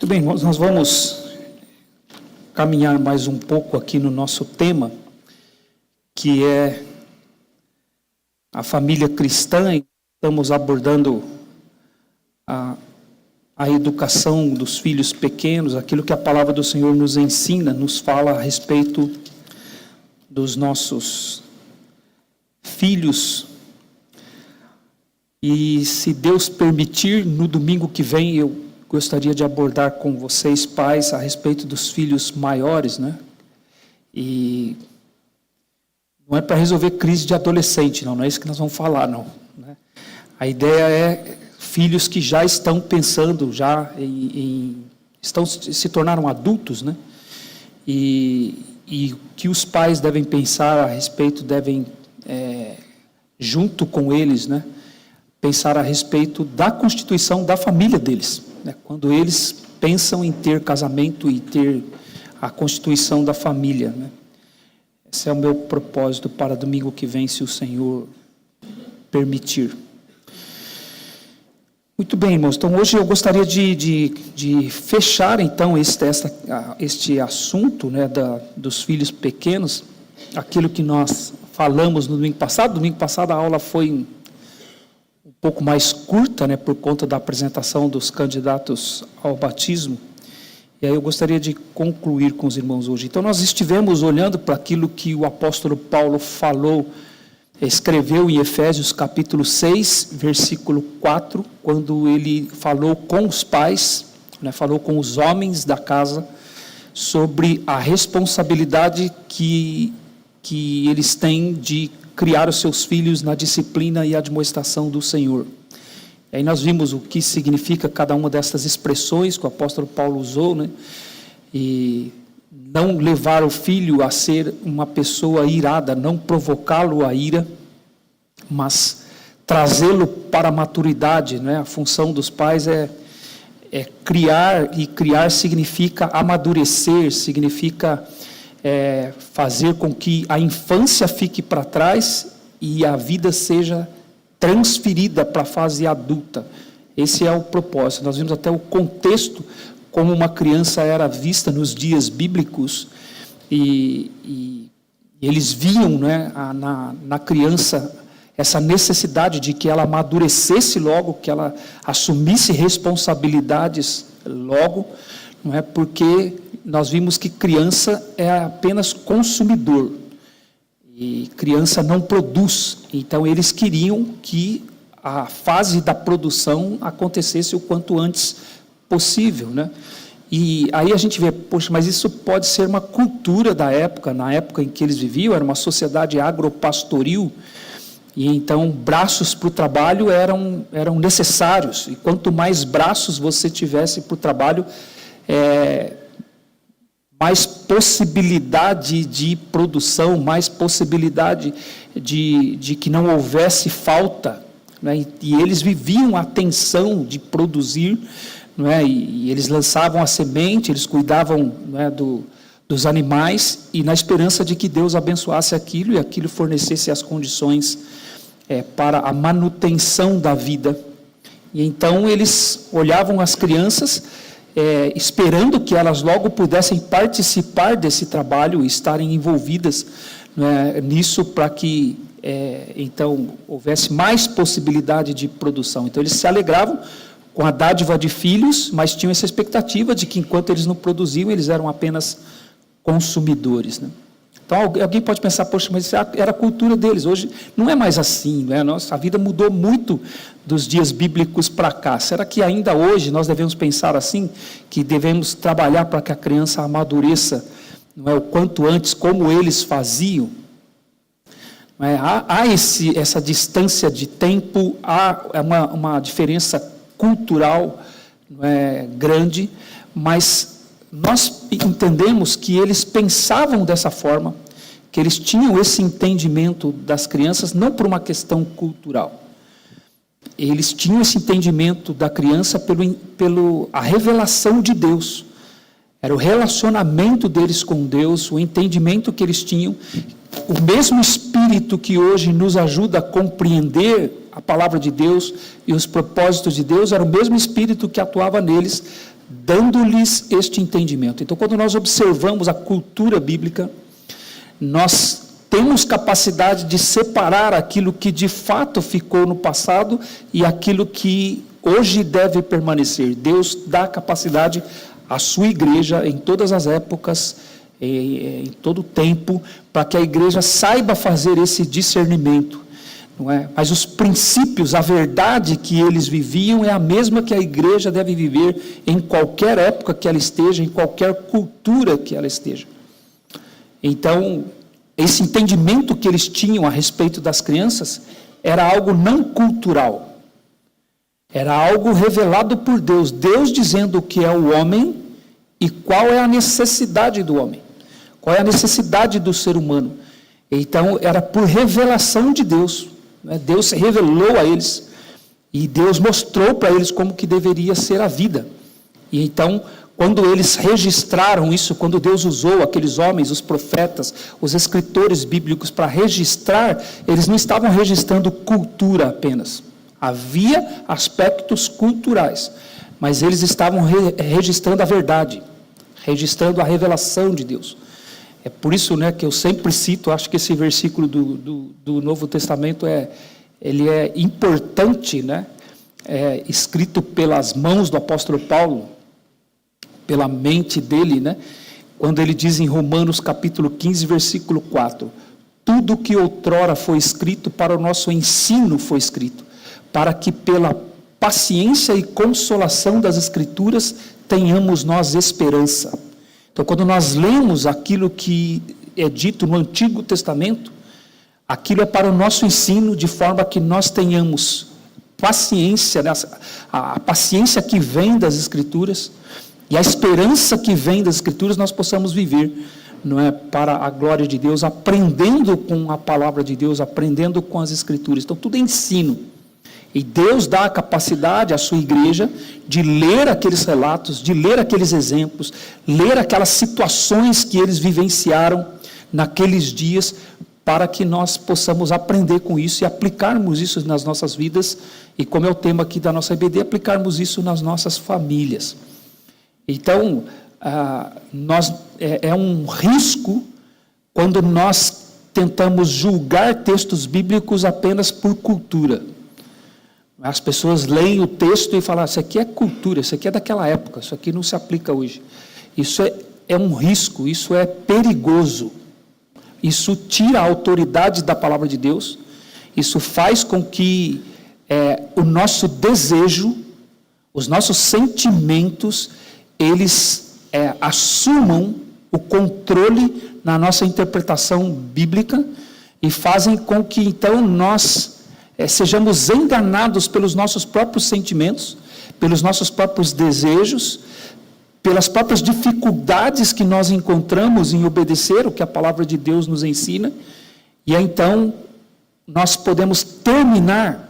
Muito bem, nós vamos caminhar mais um pouco aqui no nosso tema, que é a família cristã. Estamos abordando a educação dos filhos pequenos, aquilo que a palavra do Senhor nos ensina, nos fala a respeito dos nossos filhos. E se Deus permitir, no domingo que vem eu gostaria de abordar com vocês, pais, a respeito dos filhos maiores, né? E não é para resolver crise de adolescente, não é isso que nós vamos falar, não, né? A ideia é filhos que já estão pensando, se tornaram adultos, né? E que os pais devem pensar a respeito, junto com eles, né? Pensar a respeito da constituição da família deles, né? Quando eles pensam em ter casamento e ter a constituição da família, né? Esse é o meu propósito para domingo que vem, se o Senhor permitir. Muito bem, irmãos. Então, hoje eu gostaria de fechar, então, este assunto, né, dos filhos pequenos, aquilo que nós falamos no domingo passado. Domingo passado a aula foi um pouco mais curta, né, por conta da apresentação dos candidatos ao batismo. E aí eu gostaria de concluir com os irmãos hoje. Então, nós estivemos olhando para aquilo que o apóstolo Paulo escreveu em Efésios capítulo 6, versículo 4, quando ele falou com os pais, né, falou com os homens da casa, sobre a responsabilidade que eles têm de criar os seus filhos na disciplina e admoestação do Senhor. E aí nós vimos o que significa cada uma dessas expressões que o apóstolo Paulo usou, né? E não levar o filho a ser uma pessoa irada, não provocá-lo à ira, mas trazê-lo para a maturidade, né? A função dos pais é criar, e criar significa amadurecer, significa fazer com que a infância fique para trás e a vida seja transferida para a fase adulta. Esse é o propósito. Nós vimos até o contexto, como uma criança era vista nos dias bíblicos, e eles viam, né, na criança essa necessidade de que ela amadurecesse logo, que ela assumisse responsabilidades logo, não é? Porque nós vimos que criança é apenas consumidor, e criança não produz. Então eles queriam que a fase da produção acontecesse o quanto antes possível, né? E aí a gente vê, poxa, mas isso pode ser uma cultura da época. Na época em que eles viviam, era uma sociedade agropastoril, e então braços para o trabalho eram necessários, e quanto mais braços você tivesse para o trabalho, mais possibilidade de produção, mais possibilidade de que não houvesse falta, né? E eles viviam a tensão de produzir, não é? E eles lançavam a semente, eles cuidavam, não é, dos animais, e na esperança de que Deus abençoasse aquilo, e aquilo fornecesse as condições para a manutenção da vida. E então eles olhavam as crianças, esperando que elas logo pudessem participar desse trabalho e estarem envolvidas, né, nisso, para que então houvesse mais possibilidade de produção. Então eles se alegravam com a dádiva de filhos, mas tinham essa expectativa de que enquanto eles não produziam, eles eram apenas consumidores, né? Então alguém pode pensar, poxa, mas isso era a cultura deles. Hoje não é mais assim, né? A vida mudou muito dos dias bíblicos para cá. Será que ainda hoje nós devemos pensar assim, que devemos trabalhar para que a criança amadureça, não é, o quanto antes, como eles faziam? Não é? Há essa distância de tempo, há uma diferença cultural, não é, grande, mas nós entendemos que eles pensavam dessa forma, que eles tinham esse entendimento das crianças, não por uma questão cultural. Eles tinham esse entendimento da criança pela revelação de Deus. Era o relacionamento deles com Deus, o entendimento que eles tinham. O mesmo Espírito que hoje nos ajuda a compreender a palavra de Deus e os propósitos de Deus, era o mesmo Espírito que atuava neles dando-lhes este entendimento. Então, quando nós observamos a cultura bíblica, nós temos capacidade de separar aquilo que de fato ficou no passado e aquilo que hoje deve permanecer. Deus dá capacidade à sua igreja em todas as épocas, em todo o tempo, para que a igreja saiba fazer esse discernimento, não é? Mas os princípios, a verdade que eles viviam é a mesma que a igreja deve viver em qualquer época que ela esteja, em qualquer cultura que ela esteja. Então, esse entendimento que eles tinham a respeito das crianças era algo não cultural, era algo revelado por Deus, Deus dizendo o que é o homem e qual é a necessidade do homem, qual é a necessidade do ser humano. Então, era por revelação de Deus, né? Deus se revelou a eles, e Deus mostrou para eles como que deveria ser a vida. E então, quando eles registraram isso, quando Deus usou aqueles homens, os profetas, os escritores bíblicos para registrar, eles não estavam registrando cultura apenas. Havia aspectos culturais, mas eles estavam registrando a verdade, registrando a revelação de Deus. É por isso, né, que eu sempre cito, acho que esse versículo do Novo Testamento ele é importante, né, escrito pelas mãos do apóstolo Paulo, pela mente dele, né, quando ele diz em Romanos capítulo 15, versículo 4, tudo que outrora foi escrito para o nosso ensino foi escrito, para que pela paciência e consolação das Escrituras tenhamos nós esperança. Então, quando nós lemos aquilo que é dito no Antigo Testamento, aquilo é para o nosso ensino, de forma que nós tenhamos paciência, né? A paciência que vem das Escrituras, e a esperança que vem das Escrituras nós possamos viver, não é, para a glória de Deus, aprendendo com a palavra de Deus, aprendendo com as Escrituras. Então, tudo é ensino. E Deus dá a capacidade à sua igreja de ler aqueles relatos, de ler aqueles exemplos, ler aquelas situações que eles vivenciaram naqueles dias, para que nós possamos aprender com isso e aplicarmos isso nas nossas vidas, e como é o tema aqui da nossa EBD, aplicarmos isso nas nossas famílias. Então, é um risco quando nós tentamos julgar textos bíblicos apenas por cultura. As pessoas leem o texto e falam, isso aqui é cultura, isso aqui é daquela época, isso aqui não se aplica hoje. Isso é um risco, isso é perigoso. Isso tira a autoridade da palavra de Deus, isso faz com que o nosso desejo, os nossos sentimentos, eles assumam o controle na nossa interpretação bíblica e fazem com que, então, nós sejamos enganados pelos nossos próprios sentimentos, pelos nossos próprios desejos, pelas próprias dificuldades que nós encontramos em obedecer o que a palavra de Deus nos ensina, e aí, então, nós podemos terminar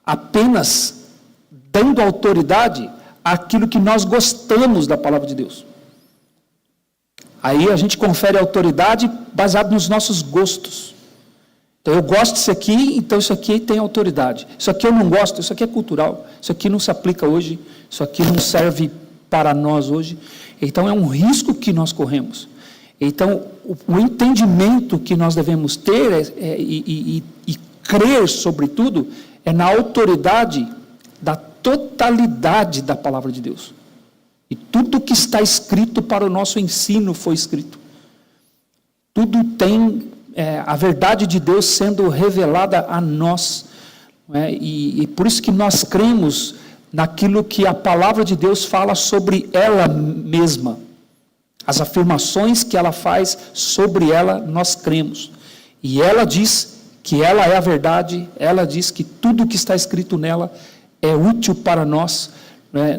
apenas dando autoridade àquilo que nós gostamos da palavra de Deus. Aí a gente confere autoridade baseado nos nossos gostos. Então, eu gosto disso aqui, então isso aqui tem autoridade. Isso aqui eu não gosto, isso aqui é cultural, isso aqui não se aplica hoje, isso aqui não serve para nós hoje. Então, é um risco que nós corremos. Então, o entendimento que nós devemos ter e crer, sobretudo, é na autoridade da totalidade da palavra de Deus. E tudo que está escrito para o nosso ensino foi escrito. Tudo tem a verdade de Deus sendo revelada a nós. E por isso que nós cremos naquilo que a palavra de Deus fala sobre ela mesma. As afirmações que ela faz sobre ela, nós cremos. E ela diz que ela é a verdade, ela diz que tudo que está escrito nela é útil para nós.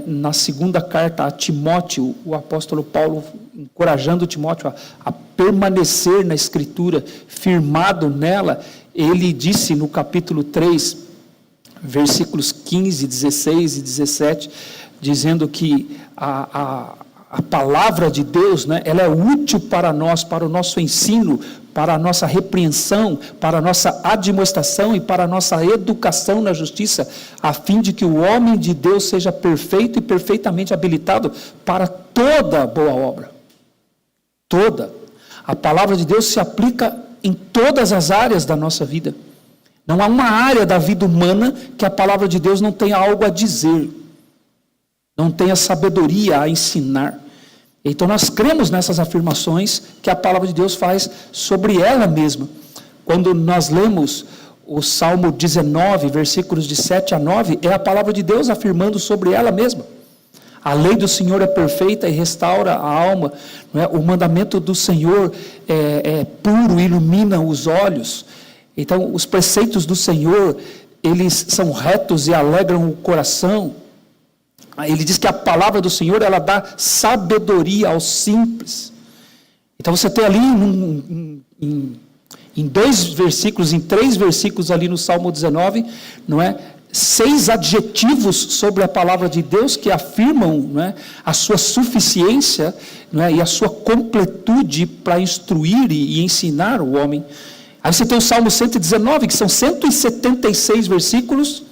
Na segunda carta a Timóteo, o apóstolo Paulo, encorajando Timóteo a permanecer na Escritura, firmado nela, ele disse no capítulo 3, versículos 15, 16 e 17, dizendo que a palavra de Deus, ela é útil para nós, para o nosso ensino, para a nossa repreensão, para a nossa admoestação e para a nossa educação na justiça, a fim de que o homem de Deus seja perfeito e perfeitamente habilitado para toda boa obra. Toda. A palavra de Deus se aplica em todas as áreas da nossa vida. Não há uma área da vida humana que a palavra de Deus não tenha algo a dizer, não tenha sabedoria a ensinar. Então nós cremos nessas afirmações que a palavra de Deus faz sobre ela mesma. Quando nós lemos o Salmo 19, versículos de 7 a 9, é a palavra de Deus afirmando sobre ela mesma. A lei do Senhor é perfeita e restaura a alma, não é? O mandamento do Senhor é puro e ilumina os olhos. Então, os preceitos do Senhor, eles são retos e alegram o coração. Ele diz que a palavra do Senhor, ela dá sabedoria aos simples. Então, você tem ali em 2 versículos, em 3 versículos ali no Salmo 19, não é? 6 adjetivos sobre a palavra de Deus que afirmam, não é, a sua suficiência, não é, e a sua completude para instruir e ensinar o homem. Aí você tem o Salmo 119, que são 176 versículos,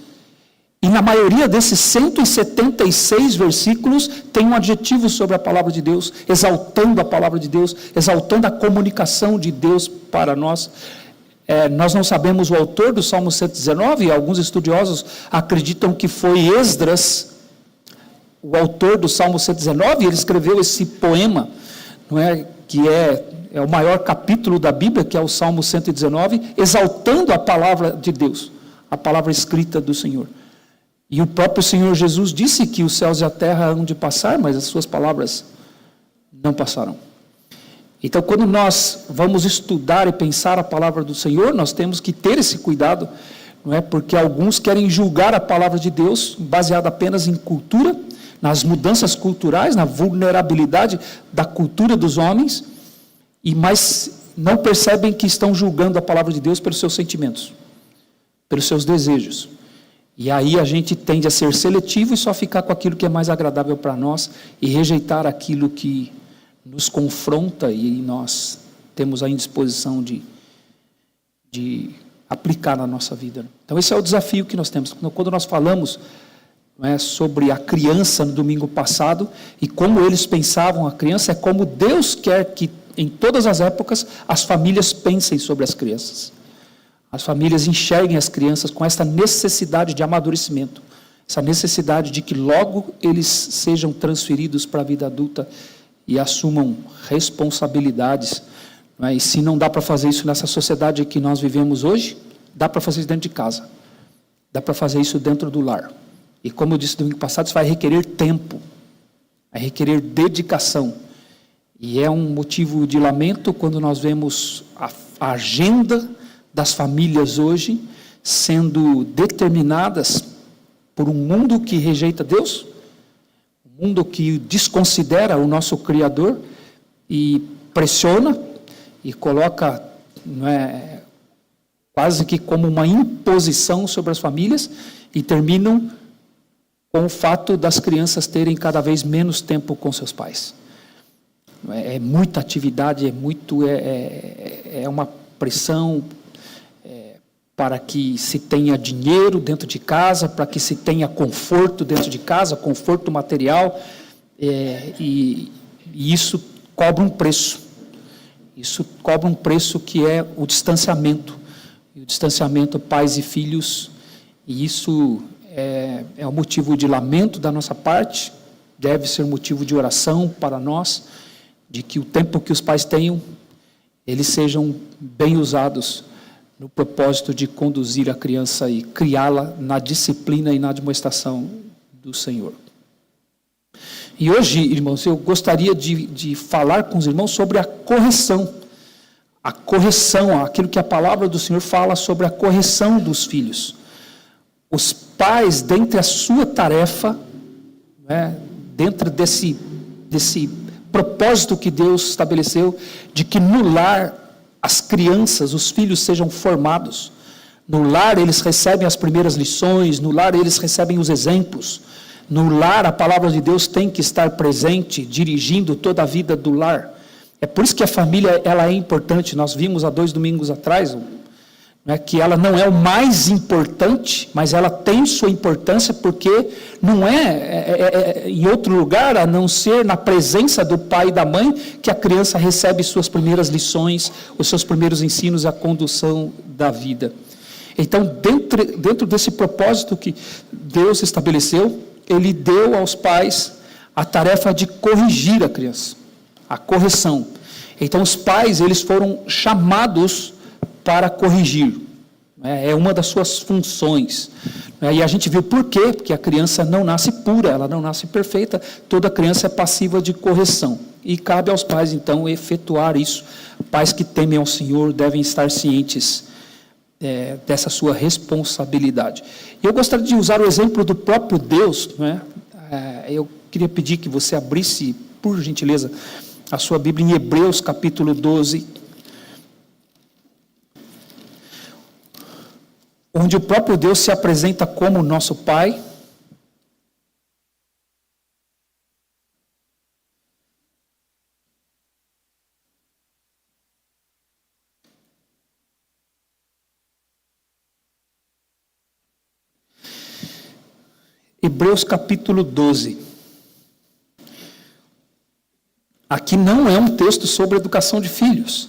e na maioria desses 176 versículos tem um adjetivo sobre a palavra de Deus, exaltando a palavra de Deus, exaltando a comunicação de Deus para nós. Nós não sabemos o autor do Salmo 119, e alguns estudiosos acreditam que foi Esdras, o autor do Salmo 119, ele escreveu esse poema, não é, que é o maior capítulo da Bíblia, que é o Salmo 119, exaltando a palavra de Deus, a palavra escrita do Senhor. E o próprio Senhor Jesus disse que os céus e a terra hão de passar, mas as suas palavras não passarão. Então, quando nós vamos estudar e pensar a palavra do Senhor, nós temos que ter esse cuidado, não é? Porque alguns querem julgar a palavra de Deus baseada apenas em cultura, nas mudanças culturais, na vulnerabilidade da cultura dos homens, mas não percebem que estão julgando a palavra de Deus pelos seus sentimentos, pelos seus desejos. E aí a gente tende a ser seletivo e só ficar com aquilo que é mais agradável para nós e rejeitar aquilo que nos confronta e nós temos a indisposição de aplicar na nossa vida. Então esse é o desafio que nós temos. Quando nós falamos, não é, sobre a criança no domingo passado e como eles pensavam a criança, é como Deus quer que em todas as épocas as famílias pensem sobre as crianças. As famílias enxerguem as crianças com essa necessidade de amadurecimento, essa necessidade de que logo eles sejam transferidos para a vida adulta e assumam responsabilidades. Não é? E se não dá para fazer isso nessa sociedade que nós vivemos hoje, dá para fazer isso dentro de casa, dá para fazer isso dentro do lar. E como eu disse domingo passado, isso vai requerer tempo, vai requerer dedicação. E é um motivo de lamento quando nós vemos a agenda das famílias hoje sendo determinadas por um mundo que rejeita Deus, um mundo que desconsidera o nosso Criador e pressiona e coloca, não é, quase que como uma imposição sobre as famílias, e terminam com o fato das crianças terem cada vez menos tempo com seus pais. É muita atividade, é uma pressão para que se tenha dinheiro dentro de casa, para que se tenha conforto dentro de casa, conforto material, e isso cobra um preço. Isso cobra um preço que é o distanciamento. E o distanciamento pais e filhos, e isso é um motivo de lamento da nossa parte, deve ser motivo de oração para nós, de que o tempo que os pais tenham, eles sejam bem usados no propósito de conduzir a criança e criá-la na disciplina e na admoestação do Senhor. E hoje, irmãos, eu gostaria de falar com os irmãos sobre a correção, aquilo que a palavra do Senhor fala sobre a correção dos filhos. Os pais, dentre a sua tarefa, né, dentro desse propósito que Deus estabeleceu, de que no lar as crianças, os filhos sejam formados. No lar eles recebem as primeiras lições, no lar eles recebem os exemplos. No lar a palavra de Deus tem que estar presente, dirigindo toda a vida do lar. É por isso que a família ela é importante. Nós vimos há 2 domingos atrás, né, que ela não é o mais importante, mas ela tem sua importância porque não é em outro lugar, a não ser na presença do pai e da mãe, que a criança recebe suas primeiras lições, os seus primeiros ensinos, a condução da vida. Então, dentro desse propósito que Deus estabeleceu, Ele deu aos pais a tarefa de corrigir a criança, a correção. Então, os pais, eles foram chamados para corrigir. É uma das suas funções. E a gente viu por quê, porque a criança não nasce pura, ela não nasce perfeita, toda criança é passiva de correção. E cabe aos pais, então, efetuar isso. Pais que temem ao Senhor devem estar cientes dessa sua responsabilidade. E eu gostaria de usar o exemplo do próprio Deus. Eu queria pedir que você abrisse, por gentileza, a sua Bíblia em Hebreus capítulo 12, onde o próprio Deus se apresenta como nosso Pai. Hebreus capítulo 12. Aqui não é um texto sobre educação de filhos,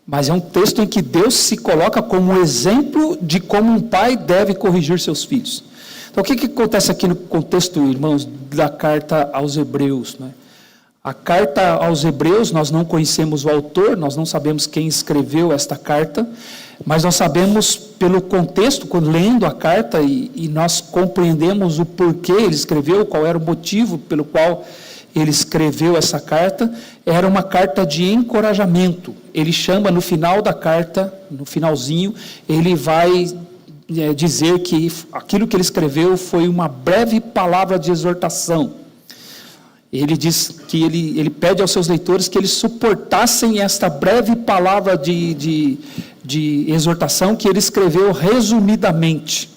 mas é um texto em que Deus se coloca como exemplo de como um pai deve corrigir seus filhos. Então, o que acontece aqui no contexto, irmãos, da carta aos Hebreus, né? A carta aos Hebreus, nós não conhecemos o autor, nós não sabemos quem escreveu esta carta, mas nós sabemos pelo contexto, lendo a carta, e nós compreendemos o porquê ele escreveu, qual era o motivo pelo qual ele escreveu essa carta. Era uma carta de encorajamento. Ele chama no final da carta, no finalzinho, ele vai dizer que aquilo que ele escreveu foi uma breve palavra de exortação. Ele diz que ele pede aos seus leitores que eles suportassem esta breve palavra de exortação que ele escreveu resumidamente.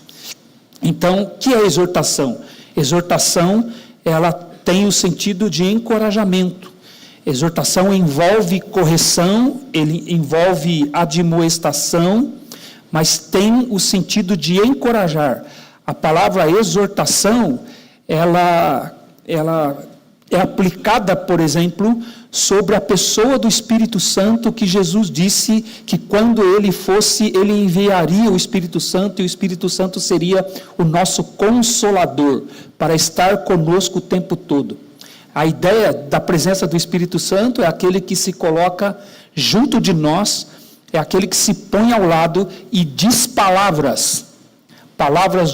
Então, o que é exortação? Exortação, ela tem o sentido de encorajamento. Exortação envolve correção, ele envolve admoestação, mas tem o sentido de encorajar. A palavra exortação, ela é aplicada, por exemplo, sobre a pessoa do Espírito Santo, que Jesus disse que quando ele fosse, ele enviaria o Espírito Santo, e o Espírito Santo seria o nosso consolador, para estar conosco o tempo todo. A ideia da presença do Espírito Santo é aquele que se coloca junto de nós, é aquele que se põe ao lado e diz palavras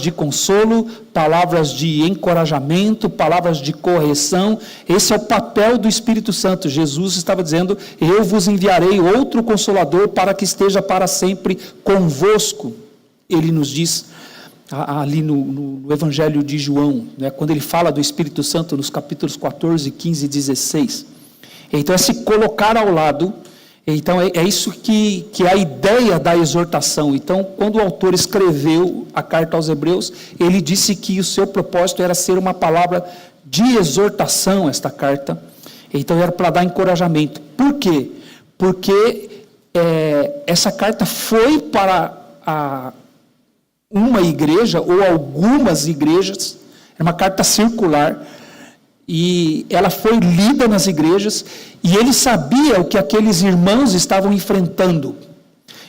de consolo, palavras de encorajamento, palavras de correção. Esse é o papel do Espírito Santo. Jesus estava dizendo: eu vos enviarei outro Consolador para que esteja para sempre convosco. Ele nos diz ali no Evangelho de João, né, quando ele fala do Espírito Santo nos capítulos 14, 15 e 16. Então é se colocar ao lado. Então, é isso que é a ideia da exortação. Então, quando o autor escreveu a carta aos Hebreus, ele disse que o seu propósito era ser uma palavra de exortação, esta carta. Então, era para dar encorajamento. Por quê? Porque essa carta foi para uma igreja, ou algumas igrejas, era uma carta circular, e ela foi lida nas igrejas, e ele sabia o que aqueles irmãos estavam enfrentando.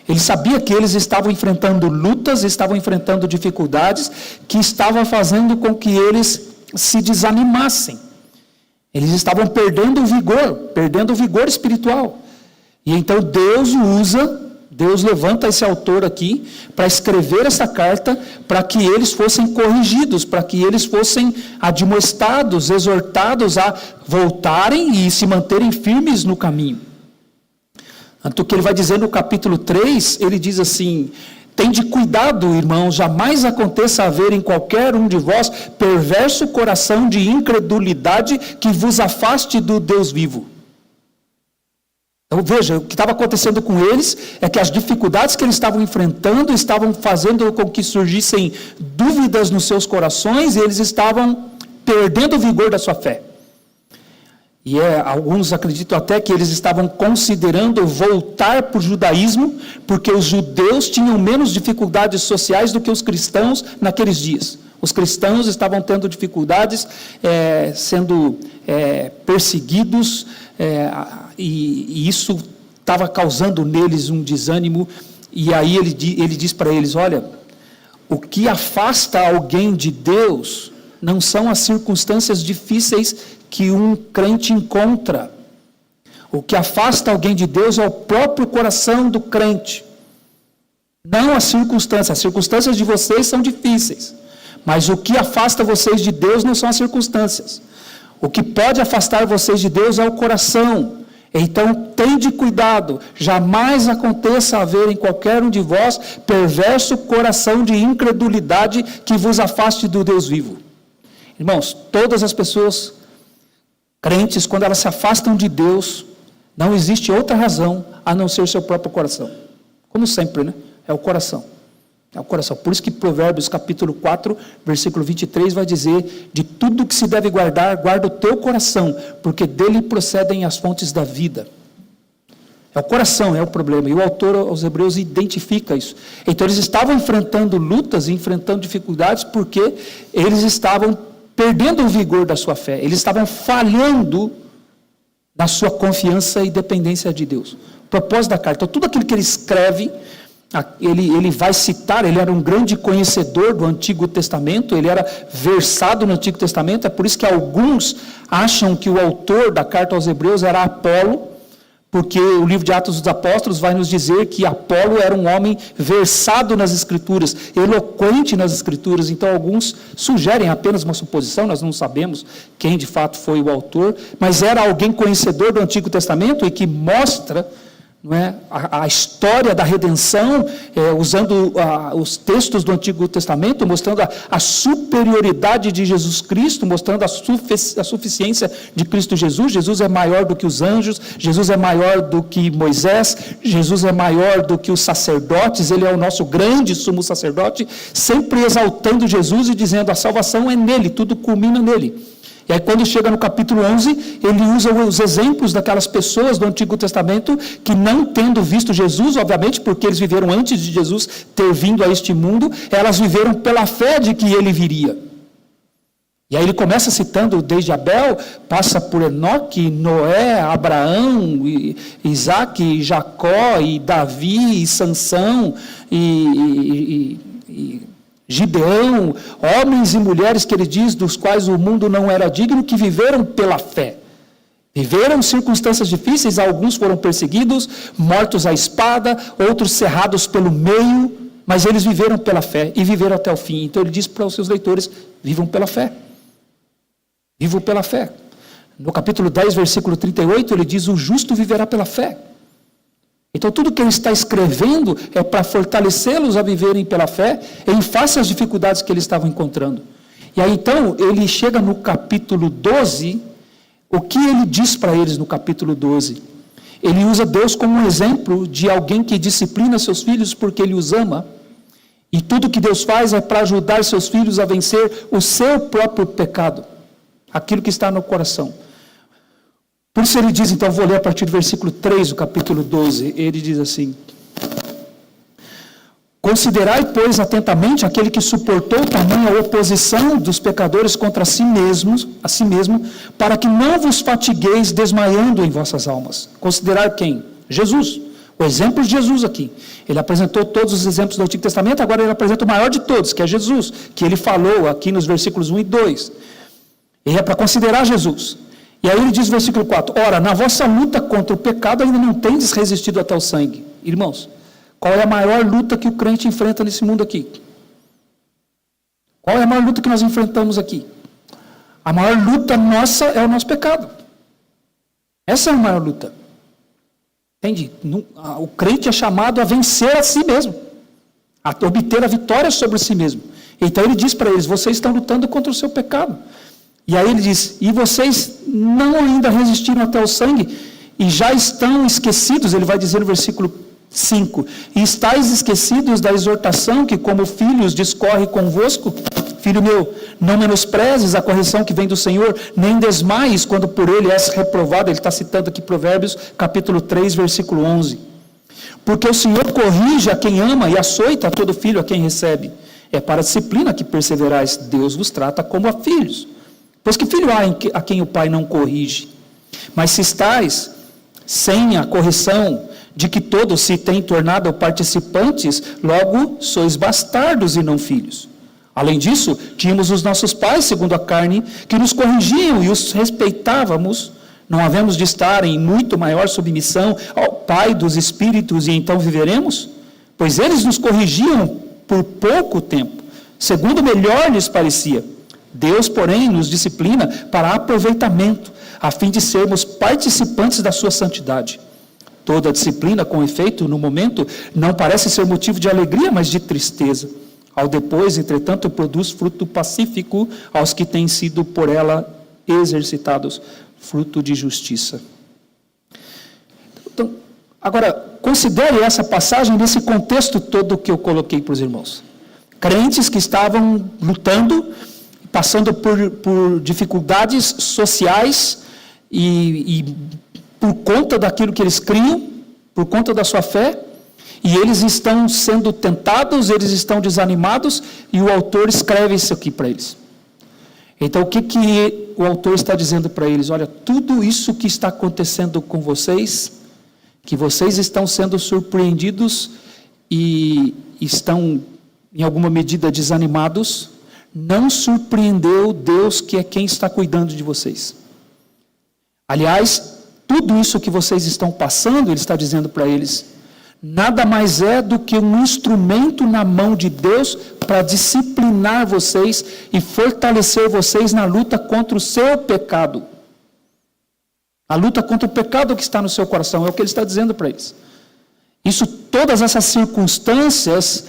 Ele sabia que eles estavam enfrentando lutas, estavam enfrentando dificuldades, que estavam fazendo com que eles se desanimassem. Eles estavam perdendo o vigor espiritual. E então Deus levanta esse autor aqui para escrever essa carta, para que eles fossem corrigidos, para que eles fossem admoestados, exortados a voltarem e se manterem firmes no caminho. Tanto que ele vai dizer no capítulo 3, ele diz assim: tende cuidado, irmãos, jamais aconteça haver em qualquer um de vós perverso coração de incredulidade que vos afaste do Deus vivo. Então veja, o que estava acontecendo com eles é que as dificuldades que eles estavam enfrentando estavam fazendo com que surgissem dúvidas nos seus corações, e eles estavam perdendo o vigor da sua fé. E alguns acreditam até que eles estavam considerando voltar para o judaísmo, porque os judeus tinham menos dificuldades sociais do que os cristãos naqueles dias. Os cristãos estavam tendo dificuldades, sendo perseguidos, e isso estava causando neles um desânimo. E aí ele diz para eles: olha, o que afasta alguém de Deus não são as circunstâncias difíceis que um crente encontra. O que afasta alguém de Deus é o próprio coração do crente. Não as circunstâncias. As circunstâncias de vocês são difíceis. Mas o que afasta vocês de Deus não são as circunstâncias. O que pode afastar vocês de Deus é o coração. Então, tende cuidado. Jamais aconteça haver em qualquer um de vós perverso coração de incredulidade que vos afaste do Deus vivo. Irmãos, todas as pessoas crentes, quando elas se afastam de Deus, não existe outra razão a não ser o seu próprio coração. Como sempre, né? É o coração. É o coração. Por isso que Provérbios capítulo 4, versículo 23 vai dizer: de tudo que se deve guardar, guarda o teu coração, porque dele procedem as fontes da vida. É o coração, é o problema. E o autor aos Hebreus identifica isso. Então eles estavam enfrentando lutas e enfrentando dificuldades porque eles estavam perdendo o vigor da sua fé. Eles estavam falhando na sua confiança e dependência de Deus. O propósito da carta. Então, tudo aquilo que ele escreve, ele vai citar. Ele era um grande conhecedor do Antigo Testamento, ele era versado no Antigo Testamento. É por isso que alguns acham que o autor da carta aos Hebreus era Apolo, porque o livro de Atos dos Apóstolos vai nos dizer que Apolo era um homem versado nas Escrituras, eloquente nas Escrituras. Então alguns sugerem apenas uma suposição, nós não sabemos quem de fato foi o autor, mas era alguém conhecedor do Antigo Testamento e que mostra, não é, a história da redenção, usando os textos do Antigo Testamento, mostrando a superioridade de Jesus Cristo, mostrando a suficiência de Cristo Jesus. Jesus é maior do que os anjos, Jesus é maior do que Moisés, Jesus é maior do que os sacerdotes, ele é o nosso grande sumo sacerdote, sempre exaltando Jesus e dizendo: a salvação é nele, tudo culmina nele. E aí quando chega no capítulo 11, ele usa os exemplos daquelas pessoas do Antigo Testamento que, não tendo visto Jesus, obviamente, porque eles viveram antes de Jesus ter vindo a este mundo, elas viveram pela fé de que ele viria. E aí ele começa citando desde Abel, passa por Enoque, Noé, Abraão, Isaac, Jacó, e Davi, e Sansão, e Gideão, homens e mulheres que ele diz, dos quais o mundo não era digno, que viveram pela fé. Viveram circunstâncias difíceis, alguns foram perseguidos, mortos à espada, outros cerrados pelo meio, mas eles viveram pela fé e viveram até o fim. Então ele diz para os seus leitores: vivam pela fé. Vivam pela fé. No capítulo 10, versículo 38, ele diz: o justo viverá pela fé. Então tudo que ele está escrevendo é para fortalecê-los a viverem pela fé em face às dificuldades que eles estavam encontrando. E aí então ele chega no capítulo 12, o que ele diz para eles no capítulo 12? Ele usa Deus como um exemplo de alguém que disciplina seus filhos porque ele os ama, e tudo que Deus faz é para ajudar seus filhos a vencer o seu próprio pecado, aquilo que está no coração. Por isso ele diz, então vou ler a partir do versículo 3 do capítulo 12, ele diz assim: considerai, pois, atentamente aquele que suportou tamanha oposição dos pecadores contra a si mesmo, para que não vos fatigueis desmaiando em vossas almas. Considerar quem? Jesus. O exemplo de Jesus aqui. Ele apresentou todos os exemplos do Antigo Testamento, agora ele apresenta o maior de todos, que é Jesus, que ele falou aqui nos versículos 1 e 2. E é para considerar Jesus. E aí ele diz no versículo 4, ora, na vossa luta contra o pecado ainda não tendes resistido até o sangue. Irmãos, qual é a maior luta que o crente enfrenta nesse mundo aqui? Qual é a maior luta que nós enfrentamos aqui? A maior luta nossa é o nosso pecado. Essa é a maior luta. Entende? O crente é chamado a vencer a si mesmo, a obter a vitória sobre si mesmo. Então ele diz para eles, vocês estão lutando contra o seu pecado. E aí ele diz, e vocês não ainda resistiram até o sangue, e já estão esquecidos, ele vai dizer no versículo 5, e estáis esquecidos da exortação que como filhos discorre convosco? filho meu, não menosprezes a correção que vem do Senhor, nem desmaies quando por ele és reprovado. Ele está citando aqui Provérbios, capítulo 3, versículo 11. Porque o Senhor corrige a quem ama e açoita a todo filho a quem recebe. É para a disciplina que perseverais. Deus vos trata como a filhos. Pois que filho há a quem o pai não corrige? Mas se estáis sem a correção de que todos se têm tornado participantes, logo sois bastardos e não filhos. Além disso, tínhamos os nossos pais, segundo a carne, que nos corrigiam e os respeitávamos. Não havemos de estar em muito maior submissão ao Pai dos Espíritos e então viveremos? Pois eles nos corrigiam por pouco tempo, segundo melhor lhes parecia. Deus, porém, nos disciplina para aproveitamento, a fim de sermos participantes da sua santidade. Toda disciplina, com efeito, no momento, não parece ser motivo de alegria, mas de tristeza. Ao depois, entretanto, produz fruto pacífico aos que têm sido por ela exercitados, fruto de justiça. Então, agora, considere essa passagem nesse contexto todo que eu coloquei para os irmãos. Crentes que estavam lutando, passando por dificuldades sociais e por conta daquilo que eles criam, por conta da sua fé, e eles estão sendo tentados, eles estão desanimados, e o autor escreve isso aqui para eles. Então, o que o autor está dizendo para eles? Olha, tudo isso que está acontecendo com vocês, que vocês estão sendo surpreendidos e estão, em alguma medida, desanimados, não surpreendeu Deus, que é quem está cuidando de vocês. Aliás, tudo isso que vocês estão passando, ele está dizendo para eles, nada mais é do que um instrumento na mão de Deus para disciplinar vocês e fortalecer vocês na luta contra o seu pecado. A luta contra o pecado que está no seu coração, é o que ele está dizendo para eles. Isso, todas essas circunstâncias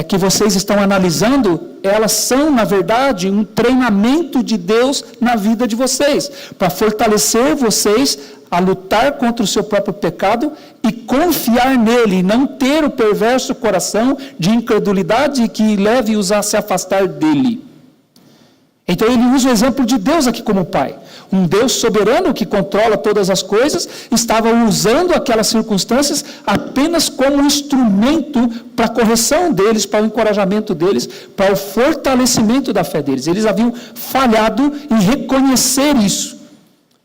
que vocês estão analisando, elas são, na verdade, um treinamento de Deus na vida de vocês, para fortalecer vocês a lutar contra o seu próprio pecado e confiar nele, e não ter o perverso coração de incredulidade que leve-os a se afastar dele. Então ele usa o exemplo de Deus aqui como pai. Um Deus soberano que controla todas as coisas, estava usando aquelas circunstâncias apenas como um instrumento para a correção deles, para o encorajamento deles, para o fortalecimento da fé deles. Eles haviam falhado em reconhecer isso.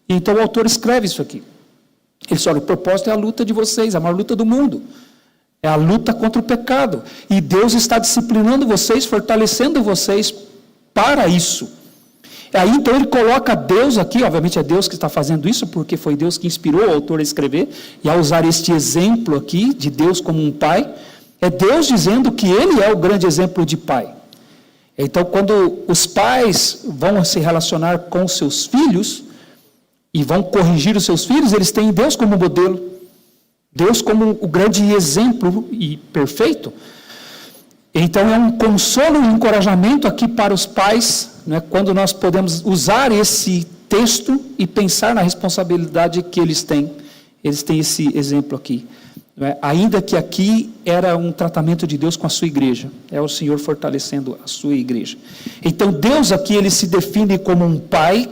Então o autor escreve isso aqui. Ele diz, olha, o propósito é a luta de vocês, a maior luta do mundo. É a luta contra o pecado. E Deus está disciplinando vocês, fortalecendo vocês para isso. Aí então ele coloca Deus aqui, obviamente é Deus que está fazendo isso, porque foi Deus que inspirou o autor a escrever, e a usar este exemplo aqui, de Deus como um pai, é Deus dizendo que ele é o grande exemplo de pai. Então quando os pais vão se relacionar com seus filhos, e vão corrigir os seus filhos, eles têm Deus como modelo, Deus como o grande exemplo e perfeito. Então é um consolo e um encorajamento aqui para os pais, né, quando nós podemos usar esse texto e pensar na responsabilidade que eles têm. Eles têm esse exemplo aqui. Né, ainda que aqui era um tratamento de Deus com a sua igreja, é o Senhor fortalecendo a sua igreja. Então Deus aqui ele se define como um pai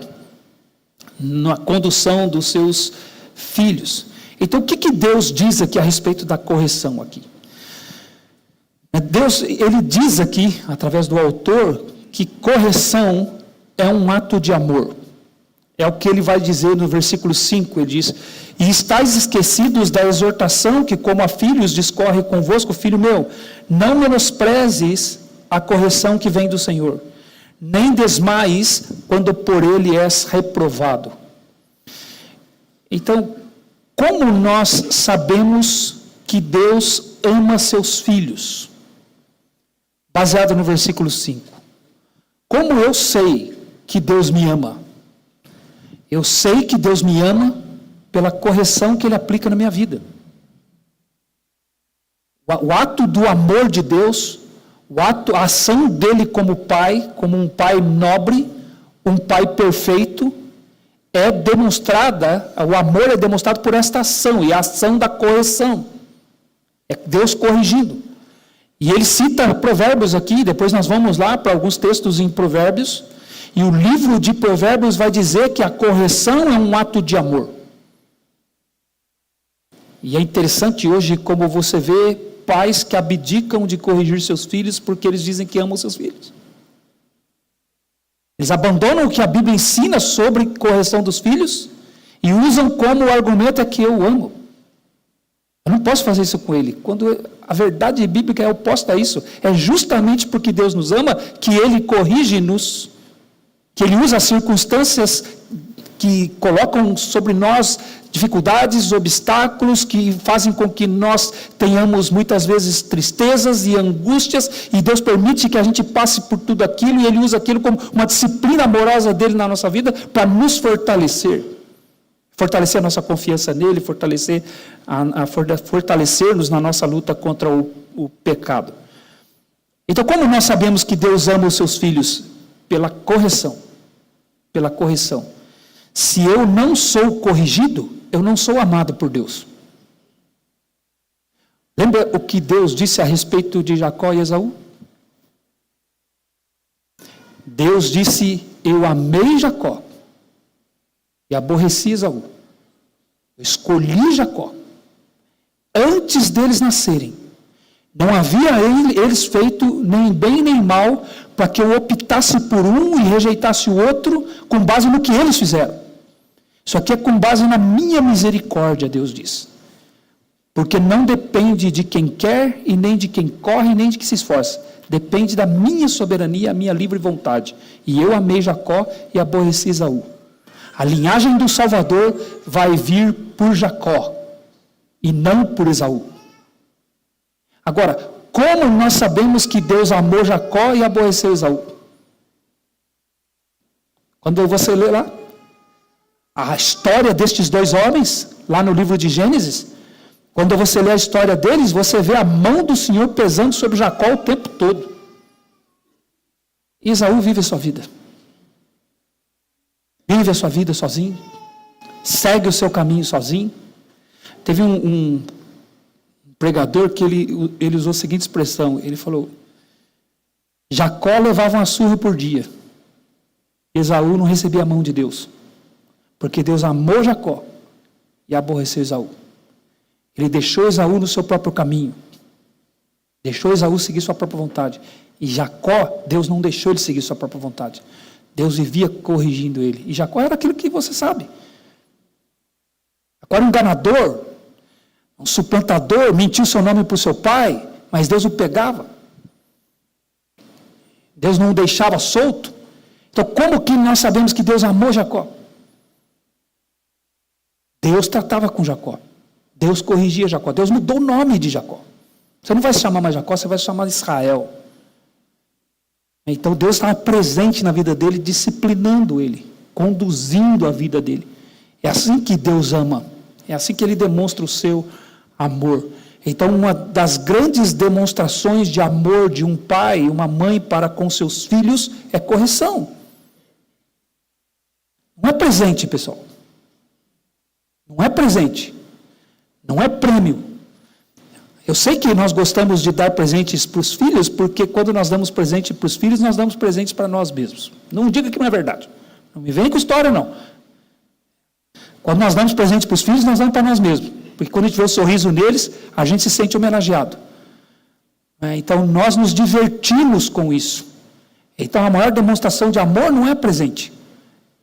na condução dos seus filhos. Então o que Deus diz aqui a respeito da correção aqui? Deus, ele diz aqui, através do autor, que correção é um ato de amor. É o que ele vai dizer no versículo 5, ele diz, e estáis esquecidos da exortação que como a filhos discorre convosco, filho meu, não menosprezes a correção que vem do Senhor, nem desmaies quando por ele és reprovado. Então, como nós sabemos que Deus ama seus filhos? Baseado no versículo 5. Como eu sei que Deus me ama? Eu sei que Deus me ama pela correção que Ele aplica na minha vida. O ato do amor de Deus, a ação dele como pai, como um pai nobre, um pai perfeito, é demonstrada, o amor é demonstrado por esta ação, e a ação da correção. É Deus corrigindo. E ele cita Provérbios aqui, depois nós vamos lá para alguns textos em Provérbios, e o livro de Provérbios vai dizer que a correção é um ato de amor. E é interessante hoje como você vê pais que abdicam de corrigir seus filhos porque eles dizem que amam seus filhos. Eles abandonam o que a Bíblia ensina sobre correção dos filhos e usam como argumento é que eu amo. Eu não posso fazer isso com ele. Quando a verdade bíblica é oposta a isso, é justamente porque Deus nos ama que ele corrige-nos, que ele usa as circunstâncias que colocam sobre nós dificuldades, obstáculos, que fazem com que nós tenhamos muitas vezes tristezas e angústias, e Deus permite que a gente passe por tudo aquilo, e Ele usa aquilo como uma disciplina amorosa dEle na nossa vida, para nos fortalecer. Fortalecer a nossa confiança nele, fortalecer-nos na nossa luta contra o pecado. Então, como nós sabemos que Deus ama os seus filhos? Pela correção. Pela correção. Se eu não sou corrigido, eu não sou amado por Deus. Lembra o que Deus disse a respeito de Jacó e Esaú? Deus disse, eu amei Jacó e aborreci Esaú. Eu escolhi Jacó antes deles nascerem. Não havia eles feito nem bem nem mal para que eu optasse por um e rejeitasse o outro com base no que eles fizeram. Isso aqui é com base na minha misericórdia, Deus diz. Porque não depende de quem quer, e nem de quem corre, nem de quem se esforça. Depende da minha soberania, a minha livre vontade. E eu amei Jacó e aborreci Esaú. A linhagem do Salvador vai vir por Jacó, e não por Esaú. Agora, como nós sabemos que Deus amou Jacó e aborreceu Esaú? Quando você lê lá, a história destes dois homens, lá no livro de Gênesis, quando você lê a história deles, você vê a mão do Senhor pesando sobre Jacó o tempo todo. E Esaú vive a sua vida. Vive a sua vida sozinho. Segue o seu caminho sozinho. Teve um pregador que ele usou a seguinte expressão. Ele falou, Jacó levava uma surra por dia. Esaú não recebia a mão de Deus. Porque Deus amou Jacó e aborreceu Esaú. Ele deixou Esaú no seu próprio caminho. Deixou Esaú seguir sua própria vontade. E Jacó, Deus não deixou ele seguir sua própria vontade. Deus vivia corrigindo ele. E Jacó era aquilo que você sabe. Agora um enganador, um suplantador, mentiu seu nome para o seu pai, mas Deus o pegava. Deus não o deixava solto. Então como que nós sabemos que Deus amou Jacó? Deus tratava com Jacó. Deus corrigia Jacó. Deus mudou o nome de Jacó. Você não vai se chamar mais Jacó, você vai se chamar Israel. Então Deus estava presente na vida dele, disciplinando ele, conduzindo a vida dele. É assim que Deus ama. É assim que ele demonstra o seu amor. Então uma das grandes demonstrações de amor de um pai e uma mãe para com seus filhos é correção. Não é presente, pessoal. Não é presente, não é prêmio. Eu sei que nós gostamos de dar presentes para os filhos, porque quando nós damos presente para os filhos, nós damos presentes para nós mesmos. Não diga que não é verdade. Não me venha com história, não. Quando nós damos presente para os filhos, nós damos para nós mesmos. Porque quando a gente vê o sorriso neles, a gente se sente homenageado. Então nós nos divertimos com isso. Então a maior demonstração de amor não é presente.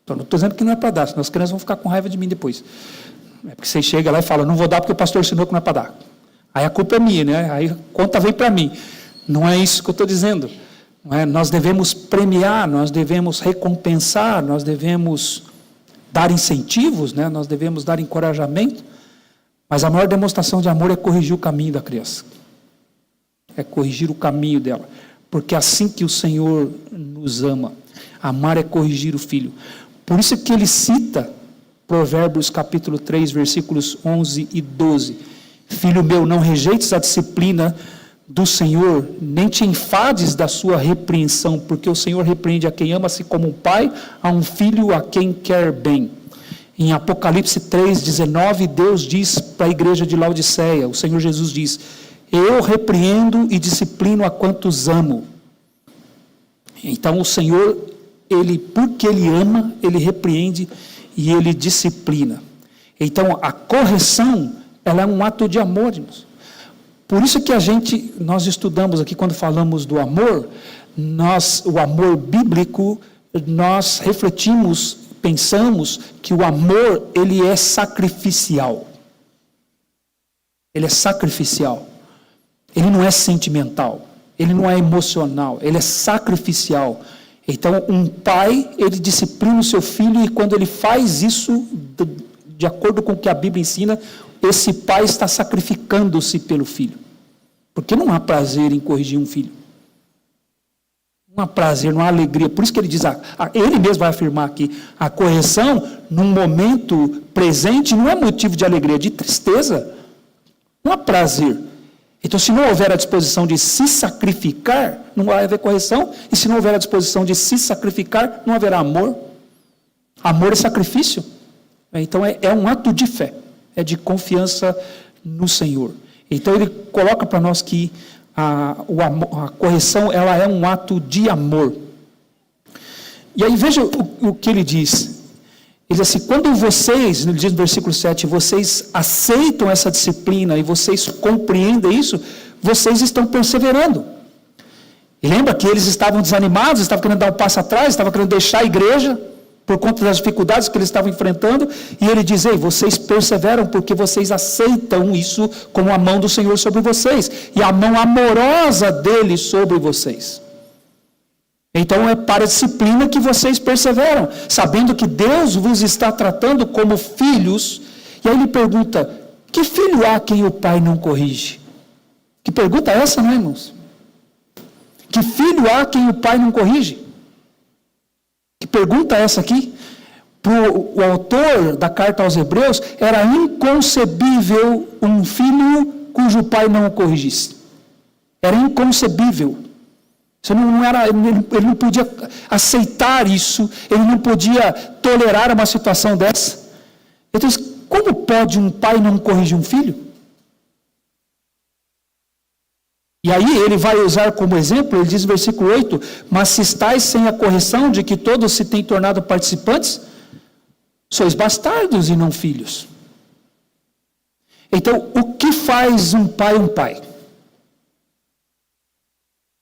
Então não estou dizendo que não é para dar, senão as crianças vão ficar com raiva de mim depois. É porque você chega lá e fala, não vou dar porque o pastor ensinou que não é para dar. Aí a culpa é minha, né? Aí a conta vem para mim. Não é isso que eu estou dizendo. Não é? Nós devemos premiar, nós devemos recompensar, nós devemos dar incentivos, né? Nós devemos dar encorajamento. Mas a maior demonstração de amor é corrigir o caminho da criança. É corrigir o caminho dela. Porque é assim que o Senhor nos ama. Amar é corrigir o filho. Por isso que ele cita Provérbios capítulo 3, versículos 11 e 12. Filho meu, não rejeites a disciplina do Senhor, nem te enfades da sua repreensão, porque o Senhor repreende a quem ama, assim como um pai a um filho a quem quer bem. Em Apocalipse 3, 19, Deus diz para a igreja de Laodiceia, o Senhor Jesus diz, Eu repreendo e disciplino a quantos amo. Então o Senhor, porque Ele ama, Ele repreende e Ele disciplina. Então a correção, ela é um ato de amor, irmãos. Por isso que nós estudamos aqui, quando falamos do amor, o amor bíblico, nós refletimos, pensamos que o amor, ele é sacrificial. Ele é sacrificial. Ele não é sentimental. Ele não é emocional. Ele é sacrificial. Então, um pai, ele disciplina o seu filho, e quando ele faz isso, de acordo com o que a Bíblia ensina, esse pai está sacrificando-se pelo filho. Porque não há prazer em corrigir um filho. Não há prazer, não há alegria. Por isso que ele diz, ele mesmo vai afirmar aqui, a correção, num momento presente, não é motivo de alegria, é de tristeza. Não há prazer. Então, se não houver a disposição de se sacrificar, não vai haver correção. E se não houver a disposição de se sacrificar, não haverá amor. Amor é sacrifício. Então, é um ato de fé. É de confiança no Senhor. Então, ele coloca para nós que a correção, ela é um ato de amor. E aí, veja o que ele diz. Ele diz assim, quando vocês, ele diz no versículo 7, vocês aceitam essa disciplina e vocês compreendem isso, vocês estão perseverando. E lembra que eles estavam desanimados, estavam querendo dar um passo atrás, estavam querendo deixar a igreja, por conta das dificuldades que eles estavam enfrentando, e ele diz, vocês perseveram porque vocês aceitam isso como a mão do Senhor sobre vocês, e a mão amorosa dele sobre vocês. Então é para a disciplina que vocês perseveram, sabendo que Deus vos está tratando como filhos. E aí ele pergunta, que filho há quem o pai não corrige? Que pergunta é essa, não é, irmãos? Que filho há quem o pai não corrige? Que pergunta é essa aqui? Para o autor da carta aos Hebreus, era inconcebível um filho cujo pai não o corrigisse. Era inconcebível. Ele não podia aceitar isso, ele não podia tolerar uma situação dessa. Então, como pode um pai não corrigir um filho? E aí ele vai usar como exemplo, ele diz no versículo 8, mas se estáis sem a correção de que todos se têm tornado participantes, sois bastardos e não filhos. Então, o que faz um pai um pai?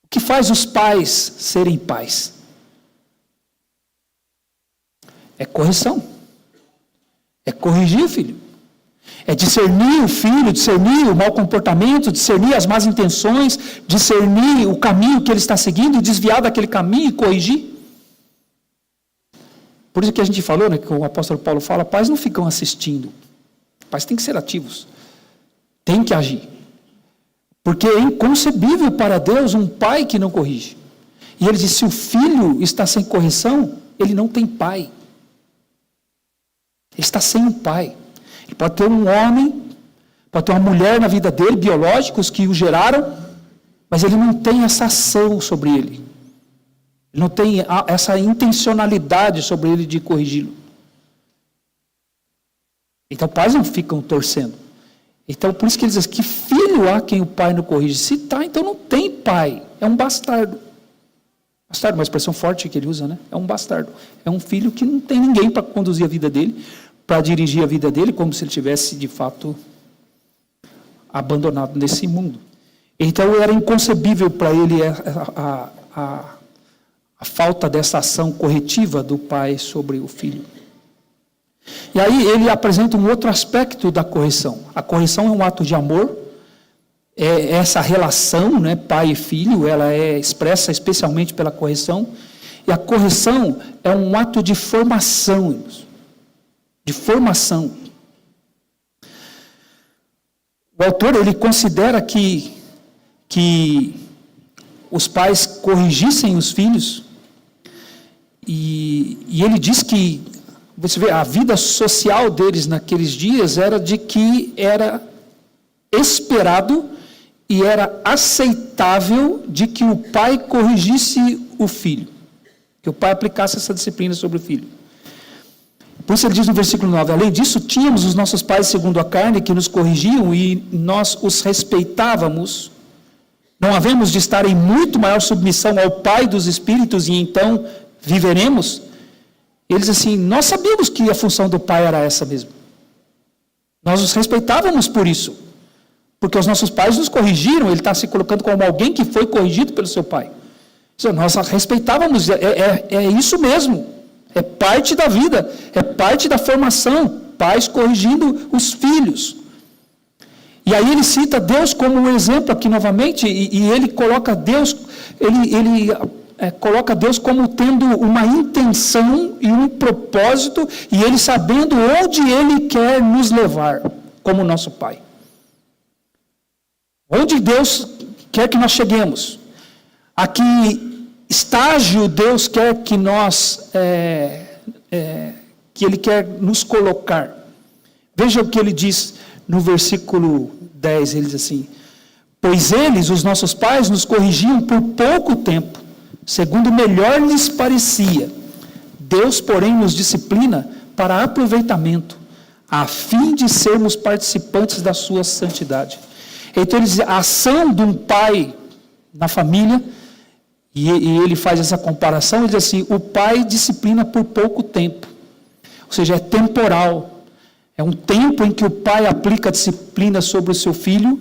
O que faz os pais serem pais? É correção. É corrigir o filho. É discernir o filho, discernir o mau comportamento, discernir as más intenções, discernir o caminho que ele está seguindo e desviar daquele caminho e corrigir. Por isso que a gente falou, né, que o apóstolo Paulo fala, pais não ficam assistindo. Pais têm que ser ativos. Tem que agir. Porque é inconcebível para Deus um pai que não corrige. E ele diz, se o filho está sem correção, ele não tem pai. Ele está sem um pai. Ele pode ter um homem, pode ter uma mulher na vida dele, biológicos que o geraram, mas ele não tem essa ação sobre ele. Ele não tem essa intencionalidade sobre ele de corrigi-lo. Então, pais não ficam torcendo. Então, por isso que ele diz, que filho há quem o pai não corrige? Se está, então não tem pai. É um bastardo. Bastardo, uma expressão forte que ele usa, né? É um bastardo. É um filho que não tem ninguém para conduzir a vida dele, para dirigir a vida dele, como se ele tivesse, de fato, abandonado nesse mundo. Então, era inconcebível para ele a falta dessa ação corretiva do pai sobre o filho. E aí ele apresenta um outro aspecto da correção. A correção é um ato de amor. Essa relação, né, pai e filho, ela é expressa especialmente pela correção. E a correção é um ato de formação. De formação. O autor, ele considera que os pais corrigissem os filhos. E ele diz que, você vê, a vida social deles naqueles dias era de que era esperado e era aceitável de que o pai corrigisse o filho, que o pai aplicasse essa disciplina sobre o filho. Por isso ele diz no versículo 9, além disso, tínhamos os nossos pais segundo a carne, que nos corrigiam e nós os respeitávamos. Não havemos de estar em muito maior submissão ao Pai dos Espíritos e então viveremos? Eles assim, nós sabíamos que a função do Pai era essa mesmo. Nós os respeitávamos por isso. Porque os nossos pais nos corrigiram, ele está se colocando como alguém que foi corrigido pelo seu pai. Nós respeitávamos, é isso mesmo. É parte da vida, é parte da formação. Pais corrigindo os filhos. E aí ele cita Deus como um exemplo aqui novamente, e ele coloca Deus, coloca Deus como tendo uma intenção e um propósito, e ele sabendo onde ele quer nos levar, como nosso Pai. Onde Deus quer que nós cheguemos. A que estágio Deus quer que nós, que Ele quer nos colocar. Veja o que ele diz no versículo 10, ele diz assim, pois eles, os nossos pais, nos corrigiam por pouco tempo, segundo melhor lhes parecia. Deus, porém, nos disciplina para aproveitamento, a fim de sermos participantes da sua santidade. Então ele diz, a ação de um pai na família, e ele faz essa comparação, ele diz assim, o pai disciplina por pouco tempo, ou seja, é temporal, é um tempo em que o pai aplica a disciplina sobre o seu filho,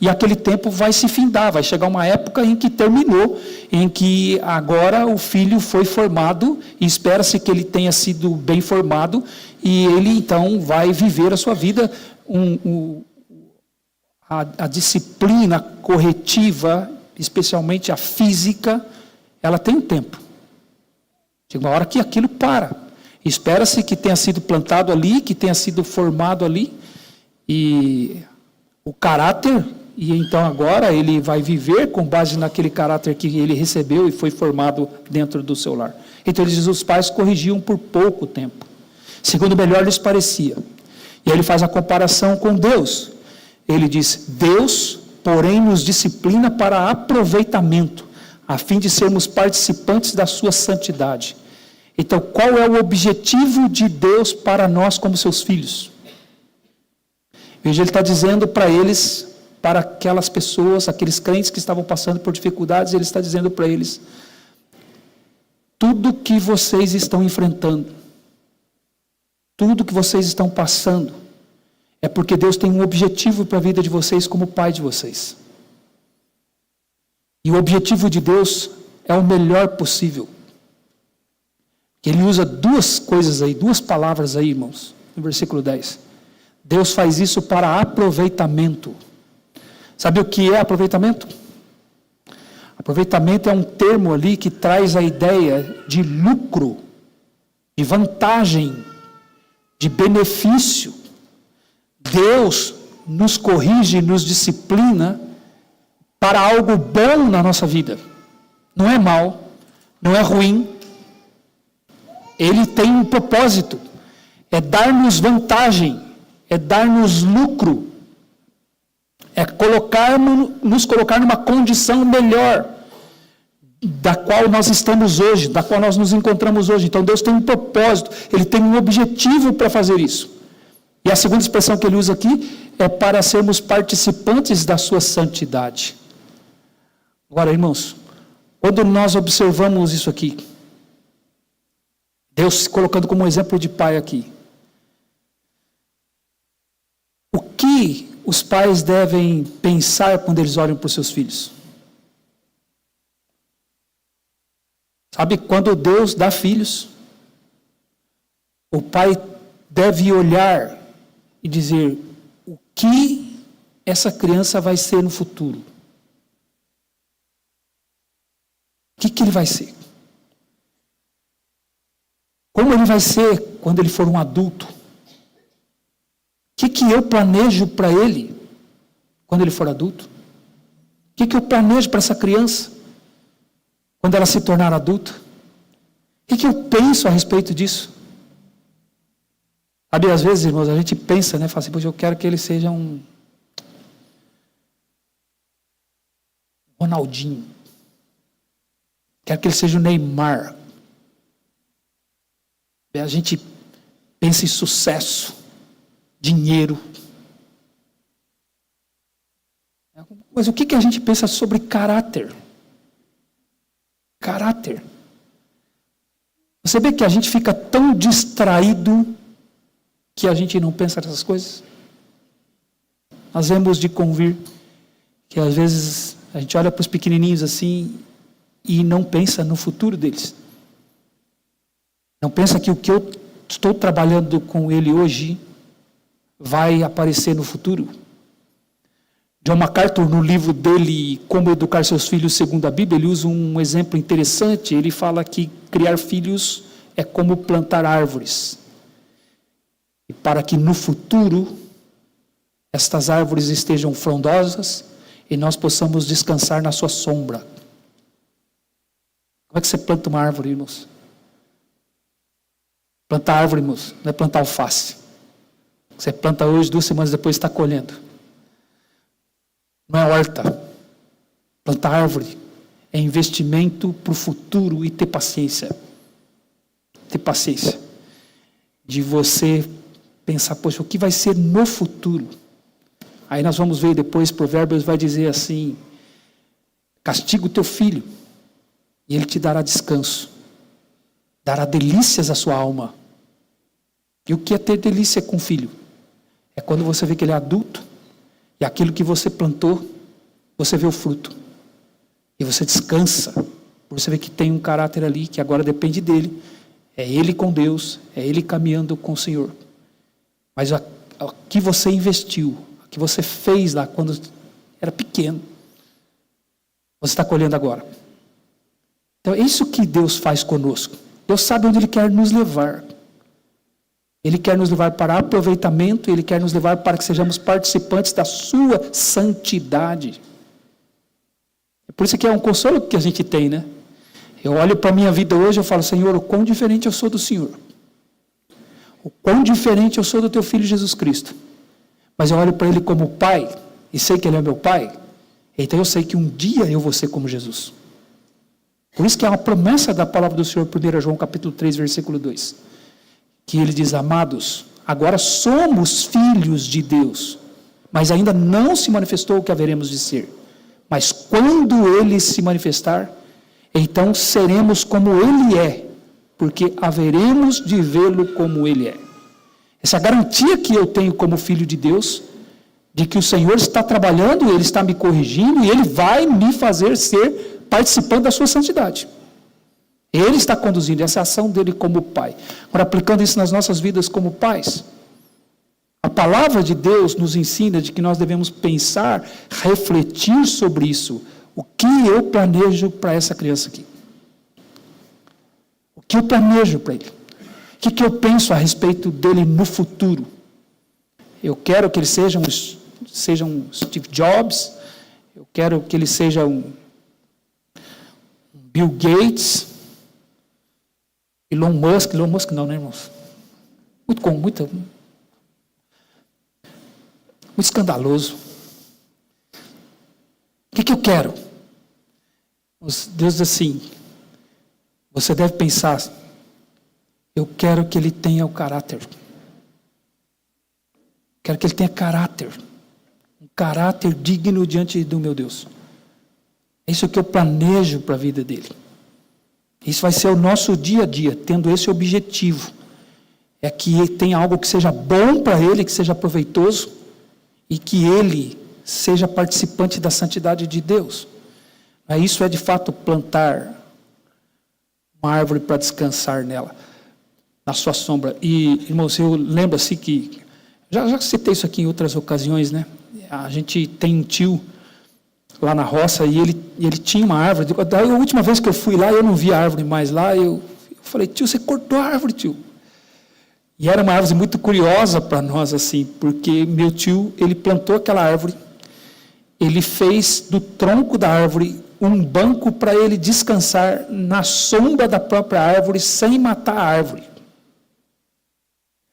e aquele tempo vai se findar, vai chegar uma época em que terminou, em que agora o filho foi formado, e espera-se que ele tenha sido bem formado, e ele então vai viver a sua vida, a disciplina corretiva, especialmente a física, ela tem um tempo. Chega uma hora que aquilo para. Espera-se que tenha sido plantado ali, que tenha sido formado ali, e o caráter, e então agora ele vai viver com base naquele caráter que ele recebeu e foi formado dentro do seu lar. Então ele diz, os pais corrigiam por pouco tempo, segundo melhor lhes parecia. E aí ele faz a comparação com Deus. Ele diz, Deus, porém, nos disciplina para aproveitamento, a fim de sermos participantes da sua santidade. Então, qual é o objetivo de Deus para nós como seus filhos? Veja, ele está dizendo para eles, para aquelas pessoas, aqueles crentes que estavam passando por dificuldades, ele está dizendo para eles, tudo que vocês estão enfrentando, tudo que vocês estão passando, é porque Deus tem um objetivo para a vida de vocês como Pai de vocês. E o objetivo de Deus é o melhor possível. Ele usa duas coisas aí, duas palavras aí, irmãos, no versículo 10. Deus faz isso para aproveitamento. Sabe o que é aproveitamento? Aproveitamento é um termo ali que traz a ideia de lucro, de vantagem, de benefício. Deus nos corrige, nos disciplina para algo bom na nossa vida. Não é mal, não é ruim. Ele tem um propósito, é dar-nos vantagem, é dar-nos lucro, é nos colocar numa condição melhor da qual nós estamos hoje, da qual nós nos encontramos hoje. Então Deus tem um propósito, Ele tem um objetivo para fazer isso. E a segunda expressão que ele usa aqui é para sermos participantes da sua santidade. Agora, irmãos, quando nós observamos isso aqui, Deus se colocando como exemplo de pai aqui, o que os pais devem pensar quando eles olham para os seus filhos? Sabe, quando Deus dá filhos, o pai deve olhar e dizer o que essa criança vai ser no futuro. O que ele vai ser? Como ele vai ser quando ele for um adulto? O que eu planejo para ele quando ele for adulto? O que eu planejo para essa criança quando ela se tornar adulta? O que eu penso a respeito disso? Sabe, às vezes, irmãos, a gente pensa, né? Fala assim, poxa, eu quero que ele seja um Ronaldinho. Quero que ele seja o Neymar. A gente pensa em sucesso, dinheiro. Mas o que a gente pensa sobre caráter? Caráter. Você vê que a gente fica tão distraído que a gente não pensa nessas coisas? Nós vemos de convir que às vezes a gente olha para os pequenininhos assim e não pensa no futuro deles. Não pensa que o que eu estou trabalhando com ele hoje vai aparecer no futuro. John MacArthur, no livro dele, Como Educar Seus Filhos Segundo a Bíblia, ele usa um exemplo interessante. Ele fala que criar filhos é como plantar árvores. E para que no futuro estas árvores estejam frondosas e nós possamos descansar na sua sombra. Como é que você planta uma árvore, irmãos? Plantar árvore, irmãos, não é plantar alface. Você planta hoje, 2 semanas depois está colhendo. Não é horta. Plantar árvore é investimento para o futuro e ter paciência. Ter paciência. De você pensar, poxa, o que vai ser no futuro? Aí nós vamos ver depois, Provérbios vai dizer assim, castiga o teu filho, e ele te dará descanso. Dará delícias à sua alma. E o que é ter delícia com o filho? É quando você vê que ele é adulto, e aquilo que você plantou, você vê o fruto. E você descansa, por você ver que tem um caráter ali, que agora depende dele. É ele com Deus, é ele caminhando com o Senhor. Mas o que você investiu, o que você fez lá quando era pequeno, você está colhendo agora. Então é isso que Deus faz conosco. Deus sabe onde Ele quer nos levar. Ele quer nos levar para aproveitamento, Ele quer nos levar para que sejamos participantes da sua santidade. É por isso que é um consolo que a gente tem, né? Eu olho para a minha vida hoje e falo, Senhor, o quão diferente eu sou do Senhor. O quão diferente eu sou do Teu Filho Jesus Cristo. Mas eu olho para Ele como Pai, e sei que Ele é meu Pai, então eu sei que um dia eu vou ser como Jesus. Por isso que é uma promessa da palavra do Senhor, 1 João capítulo 3, versículo 2. Que Ele diz, amados, agora somos filhos de Deus, mas ainda não se manifestou o que haveremos de ser. Mas quando Ele se manifestar, então seremos como Ele é, porque haveremos de vê-lo como Ele é. Essa garantia que eu tenho como filho de Deus, de que o Senhor está trabalhando, Ele está me corrigindo, e Ele vai me fazer ser participante da sua santidade. Ele está conduzindo essa ação dele como Pai. Agora, aplicando isso nas nossas vidas como pais, a palavra de Deus nos ensina de que nós devemos pensar, refletir sobre isso. O que eu planejo para essa criança aqui? O que eu planejo para ele? O que eu penso a respeito dele no futuro? Eu quero que ele seja um Steve Jobs, eu quero que ele seja um Bill Gates, Elon Musk não, né, irmãos? Muito escandaloso. O que eu quero? Deus diz assim, você deve pensar, eu quero que ele tenha o caráter. Quero que ele tenha caráter. Um caráter digno diante do meu Deus. É isso que eu planejo para a vida dele. Isso vai ser o nosso dia a dia, tendo esse objetivo. É que tenha algo que seja bom para ele, que seja proveitoso, e que ele seja participante da santidade de Deus. Isso é de fato plantar uma árvore para descansar nela, na sua sombra. E, irmãos, eu lembro assim que, já citei isso aqui em outras ocasiões, né? A gente tem um tio lá na roça, e ele tinha uma árvore. Daí, a última vez que eu fui lá, eu não vi a árvore mais lá, eu falei, tio, você cortou a árvore, tio? E era uma árvore muito curiosa para nós, assim, porque meu tio, ele plantou aquela árvore, ele fez do tronco da árvore um banco para ele descansar na sombra da própria árvore, sem matar a árvore.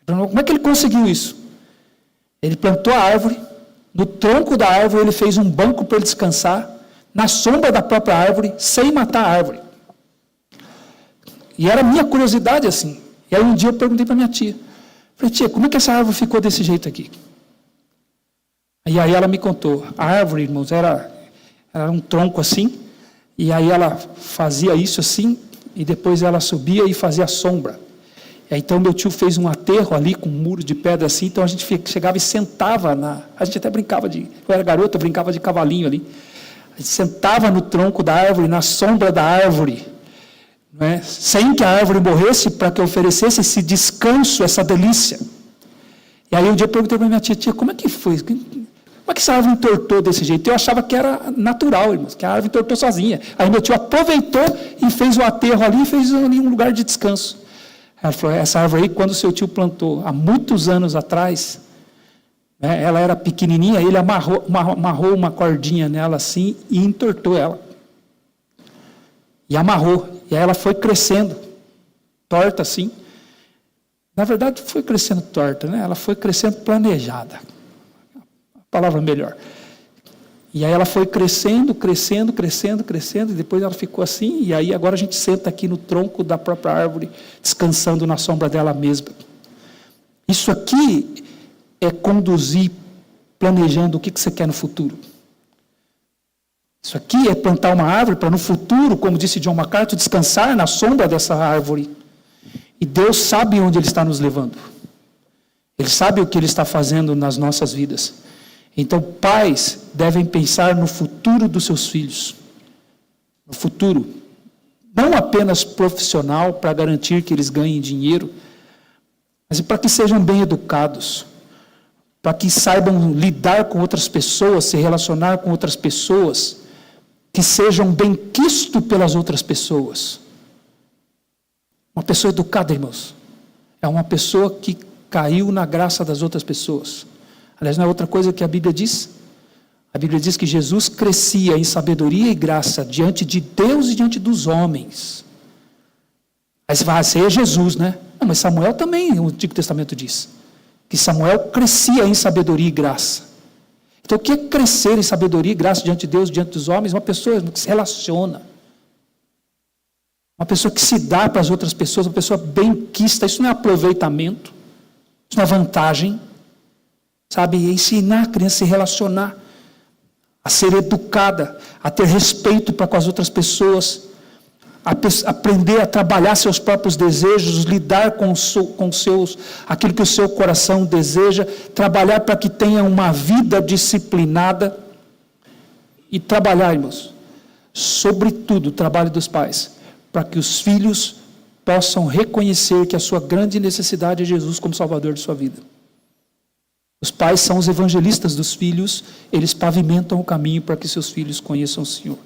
Como é que ele conseguiu isso? Ele plantou a árvore, no tronco da árvore ele fez um banco para ele descansar, na sombra da própria árvore, sem matar a árvore. E era a minha curiosidade assim. E aí um dia eu perguntei para minha tia, Falei, tia, como é que essa árvore ficou desse jeito aqui? E aí ela me contou. A árvore, irmãos, era um tronco assim, e aí ela fazia isso assim, e depois ela subia e fazia sombra. E aí, então meu tio fez um aterro ali com um muro de pedra assim, então a gente chegava e sentava a gente até brincava eu era garoto, eu brincava de cavalinho ali. A gente sentava no tronco da árvore, na sombra da árvore, não é? Sem que a árvore morresse, para que oferecesse esse descanso, essa delícia. E aí um dia eu perguntei para minha tia, como é que foi? Como é que essa árvore entortou desse jeito? Eu achava que era natural, irmãos, que a árvore entortou sozinha. Aí meu tio aproveitou e fez o aterro ali, e fez ali um lugar de descanso. Ela falou, essa árvore aí, quando seu tio plantou, há muitos anos atrás, né, ela era pequenininha, ele amarrou uma cordinha nela assim e entortou ela. E amarrou. E aí ela foi crescendo, torta assim. Na verdade, foi crescendo torta, né? Ela foi crescendo planejada. A palavra melhor. E aí ela foi crescendo, e depois ela ficou assim, e aí agora a gente senta aqui no tronco da própria árvore, descansando na sombra dela mesma. Isso aqui é conduzir, planejando o que você quer no futuro. Isso aqui é plantar uma árvore para no futuro, como disse John MacArthur, descansar na sombra dessa árvore. E Deus sabe onde Ele está nos levando. Ele sabe o que Ele está fazendo nas nossas vidas. Então, pais devem pensar no futuro dos seus filhos. No futuro. Não apenas profissional, para garantir que eles ganhem dinheiro, mas para que sejam bem educados. Para que saibam lidar com outras pessoas, se relacionar com outras pessoas. Que sejam bem quistos pelas outras pessoas. Uma pessoa educada, irmãos, é uma pessoa que caiu na graça das outras pessoas. Aliás, não é outra coisa que a Bíblia diz? A Bíblia diz que Jesus crescia em sabedoria e graça diante de Deus e diante dos homens. Aí você vai, esse é Jesus, né? Não, mas Samuel também, o Antigo Testamento diz, que Samuel crescia em sabedoria e graça. Então, o que é crescer em sabedoria e graça diante de Deus, diante dos homens? Uma pessoa que se relaciona. Uma pessoa que se dá para as outras pessoas, uma pessoa benquista. Isso não é aproveitamento, isso não é vantagem. Sabe, ensinar a criança a se relacionar, a ser educada, a ter respeito para com as outras pessoas, aprender a trabalhar seus próprios desejos, lidar com aquilo que o seu coração deseja, trabalhar para que tenha uma vida disciplinada e trabalhar, irmãos, sobretudo o trabalho dos pais, para que os filhos possam reconhecer que a sua grande necessidade é Jesus como Salvador de sua vida. Os pais são os evangelistas dos filhos, eles pavimentam o caminho para que seus filhos conheçam o Senhor.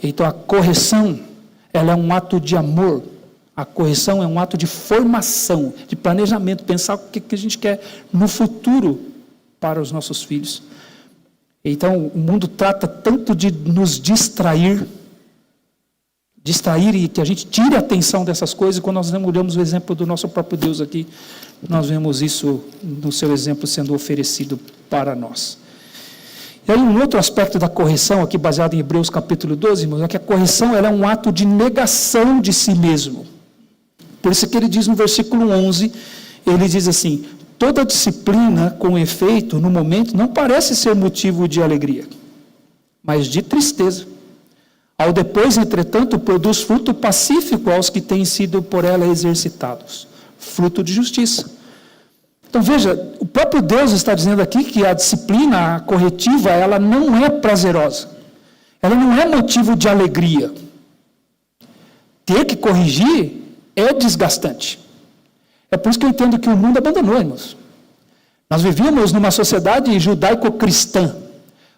Então a correção, ela é um ato de amor, a correção é um ato de formação, de planejamento, pensar o que a gente quer no futuro para os nossos filhos. Então o mundo trata tanto de nos distrair e que a gente tire a atenção dessas coisas. Quando nós olhamos o exemplo do nosso próprio Deus aqui, nós vemos isso no seu exemplo sendo oferecido para nós. E aí um outro aspecto da correção, aqui baseado em Hebreus capítulo 12, irmãos, é que a correção ela é um ato de negação de si mesmo. Por isso que ele diz no versículo 11, ele diz assim, toda disciplina com efeito no momento não parece ser motivo de alegria, mas de tristeza. Ao depois, entretanto, produz fruto pacífico aos que têm sido por ela exercitados. Fruto de justiça. Então veja, o próprio Deus está dizendo aqui que a disciplina corretiva, ela não é prazerosa. Ela não é motivo de alegria. Ter que corrigir é desgastante. É por isso que eu entendo que o mundo abandonou, irmãos. Nós vivíamos numa sociedade judaico-cristã,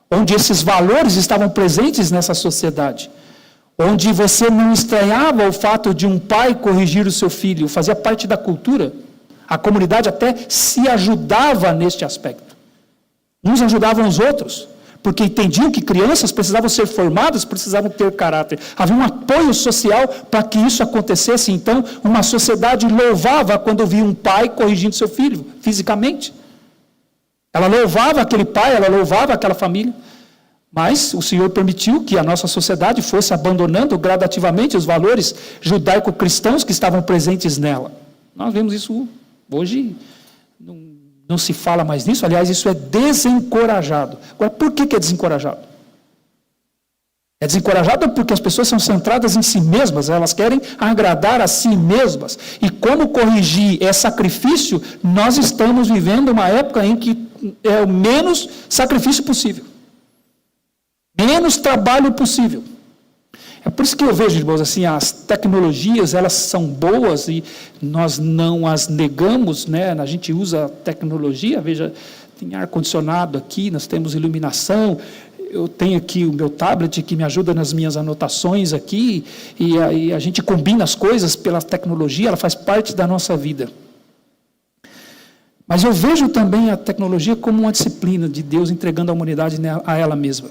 onde esses valores estavam presentes nessa sociedade, onde você não estranhava o fato de um pai corrigir o seu filho, fazia parte da cultura, a comunidade até se ajudava neste aspecto, uns ajudavam os outros, porque entendiam que crianças precisavam ser formadas, precisavam ter caráter, havia um apoio social para que isso acontecesse. Então uma sociedade louvava quando via um pai corrigindo seu filho, fisicamente. Ela louvava aquele pai, ela louvava aquela família, mas o Senhor permitiu que a nossa sociedade fosse abandonando gradativamente os valores judaico-cristãos que estavam presentes nela. Nós vemos isso hoje não se fala mais nisso, aliás, isso é desencorajado. Agora, por que é desencorajado? É desencorajado porque as pessoas são centradas em si mesmas, elas querem agradar a si mesmas. E como corrigir é sacrifício, nós estamos vivendo uma época em que é o menos sacrifício possível. Menos trabalho possível. É por isso que eu vejo, irmãos, assim, as tecnologias, elas são boas e nós não as negamos, né? A gente usa a tecnologia, veja, tem ar-condicionado aqui, nós temos iluminação, eu tenho aqui o meu tablet que me ajuda nas minhas anotações aqui, e aí a gente combina as coisas pela tecnologia, ela faz parte da nossa vida. Mas eu vejo também a tecnologia como uma disciplina de Deus entregando a humanidade a ela mesma.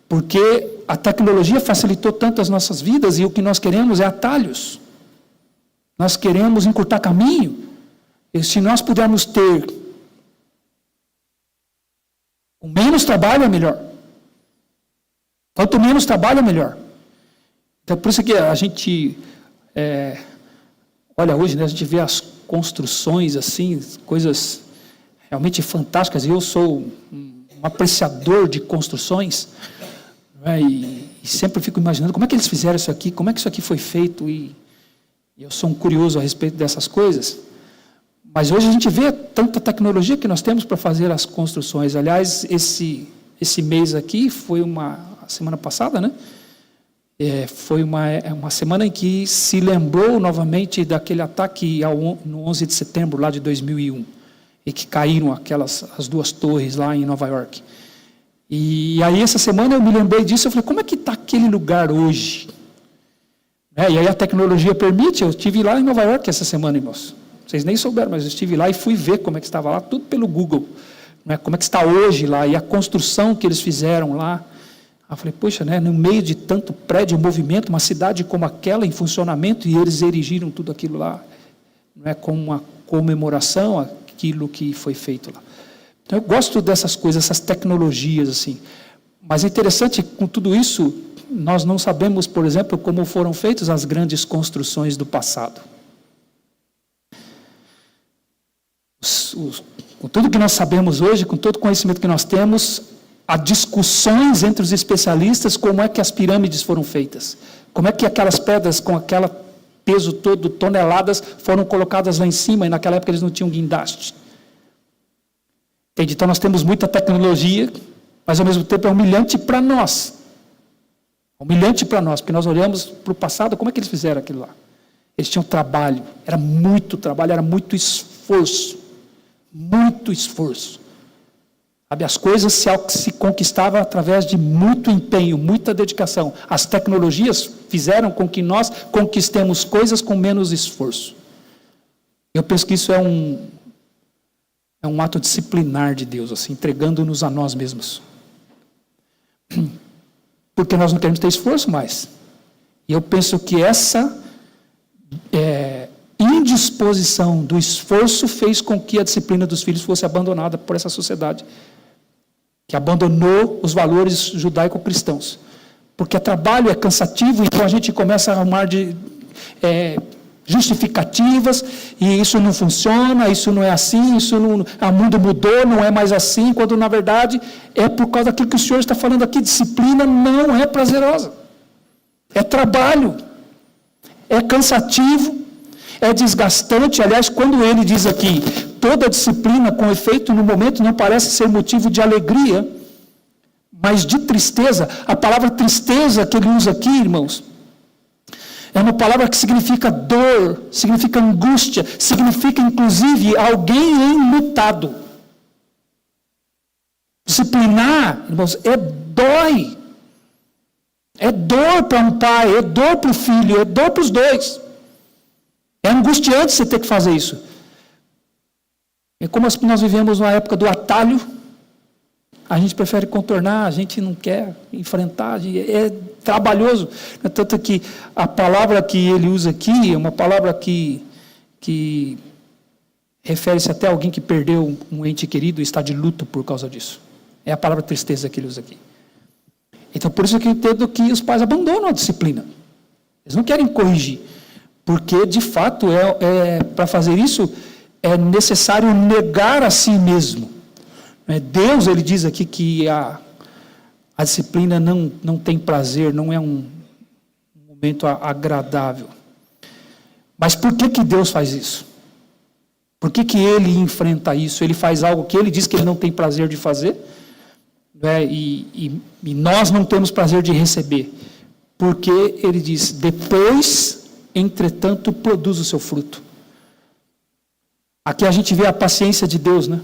Porque a tecnologia facilitou tanto as nossas vidas e o que nós queremos é atalhos. Nós queremos encurtar caminho. E se nós pudermos ter com menos trabalho, é melhor. Quanto menos trabalho, é melhor. Então, por isso que a gente, olha, hoje, né, a gente vê as construções, assim, coisas realmente fantásticas. Eu sou um apreciador de construções, né, e sempre fico imaginando como é que eles fizeram isso aqui, como é que isso aqui foi feito, e eu sou um curioso a respeito dessas coisas. Mas hoje a gente vê tanta tecnologia que nós temos para fazer as construções. Aliás, esse mês aqui foi semana passada, né? Foi uma semana em que se lembrou novamente daquele ataque no 11 de setembro, lá de 2001, e que caíram as duas torres lá em Nova York. E aí, essa semana, eu me lembrei disso, eu falei, como é que está aquele lugar hoje? E aí a tecnologia permite, eu estive lá em Nova York essa semana, irmãos. Vocês nem souberam, mas eu estive lá e fui ver como é que estava lá, tudo pelo Google. Né, como é que está hoje lá, e a construção que eles fizeram lá. Eu falei, poxa, né, no meio de tanto prédio em movimento, uma cidade como aquela em funcionamento, e eles erigiram tudo aquilo lá, né, como uma comemoração àquilo que foi feito lá. Então, eu gosto dessas coisas, essas tecnologias, assim. Mas é interessante, com tudo isso, nós não sabemos, por exemplo, como foram feitas as grandes construções do passado. Com tudo que nós sabemos hoje, com todo o conhecimento que nós temos, há discussões entre os especialistas como é que as pirâmides foram feitas. Como é que aquelas pedras com aquele peso todo, toneladas, foram colocadas lá em cima, e naquela época eles não tinham guindaste. Entende? Então nós temos muita tecnologia, mas ao mesmo tempo é humilhante para nós. Humilhante para nós, porque nós olhamos para o passado, como é que eles fizeram aquilo lá? Eles tinham trabalho, era muito trabalho, era muito esforço. Muito esforço. Sabe, as coisas se conquistavam através de muito empenho, muita dedicação. As tecnologias fizeram com que nós conquistemos coisas com menos esforço. Eu penso que isso é um ato disciplinar de Deus, assim, entregando-nos a nós mesmos. Porque nós não queremos ter esforço mais. E eu penso que essa indisposição do esforço fez com que a disciplina dos filhos fosse abandonada por essa sociedade, que abandonou os valores judaico-cristãos. Porque trabalho é cansativo, então a gente começa a arrumar justificativas, e isso não funciona, isso não é assim, o mundo mudou, não é mais assim, quando na verdade é por causa daquilo que o Senhor está falando aqui. Disciplina não é prazerosa, é trabalho, é cansativo, é desgastante. Aliás, quando ele diz aqui, toda disciplina com efeito no momento não parece ser motivo de alegria, mas de tristeza. A palavra tristeza que ele usa aqui, irmãos, é uma palavra que significa dor, significa angústia, significa inclusive alguém enlutado. Disciplinar, irmãos, dói. É dor para um pai, é dor para o filho, é dor para os dois. É angustiante você ter que fazer isso. É como nós vivemos na época do atalho, a gente prefere contornar, a gente não quer enfrentar, é trabalhoso. Tanto que a palavra que ele usa aqui é uma palavra que refere-se até a alguém que perdeu um ente querido e está de luto por causa disso. É a palavra tristeza que ele usa aqui. Então, por isso que eu entendo que os pais abandonam a disciplina. Eles não querem corrigir. Porque, de fato, para fazer isso, é necessário negar a si mesmo. Deus, ele diz aqui que a disciplina não tem prazer, não é um momento agradável. Mas por que Deus faz isso? Por que ele enfrenta isso? Ele faz algo que ele diz que ele não tem prazer de fazer, e nós não temos prazer de receber. Porque ele diz, depois, entretanto, produz o seu fruto. Aqui a gente vê a paciência de Deus, né?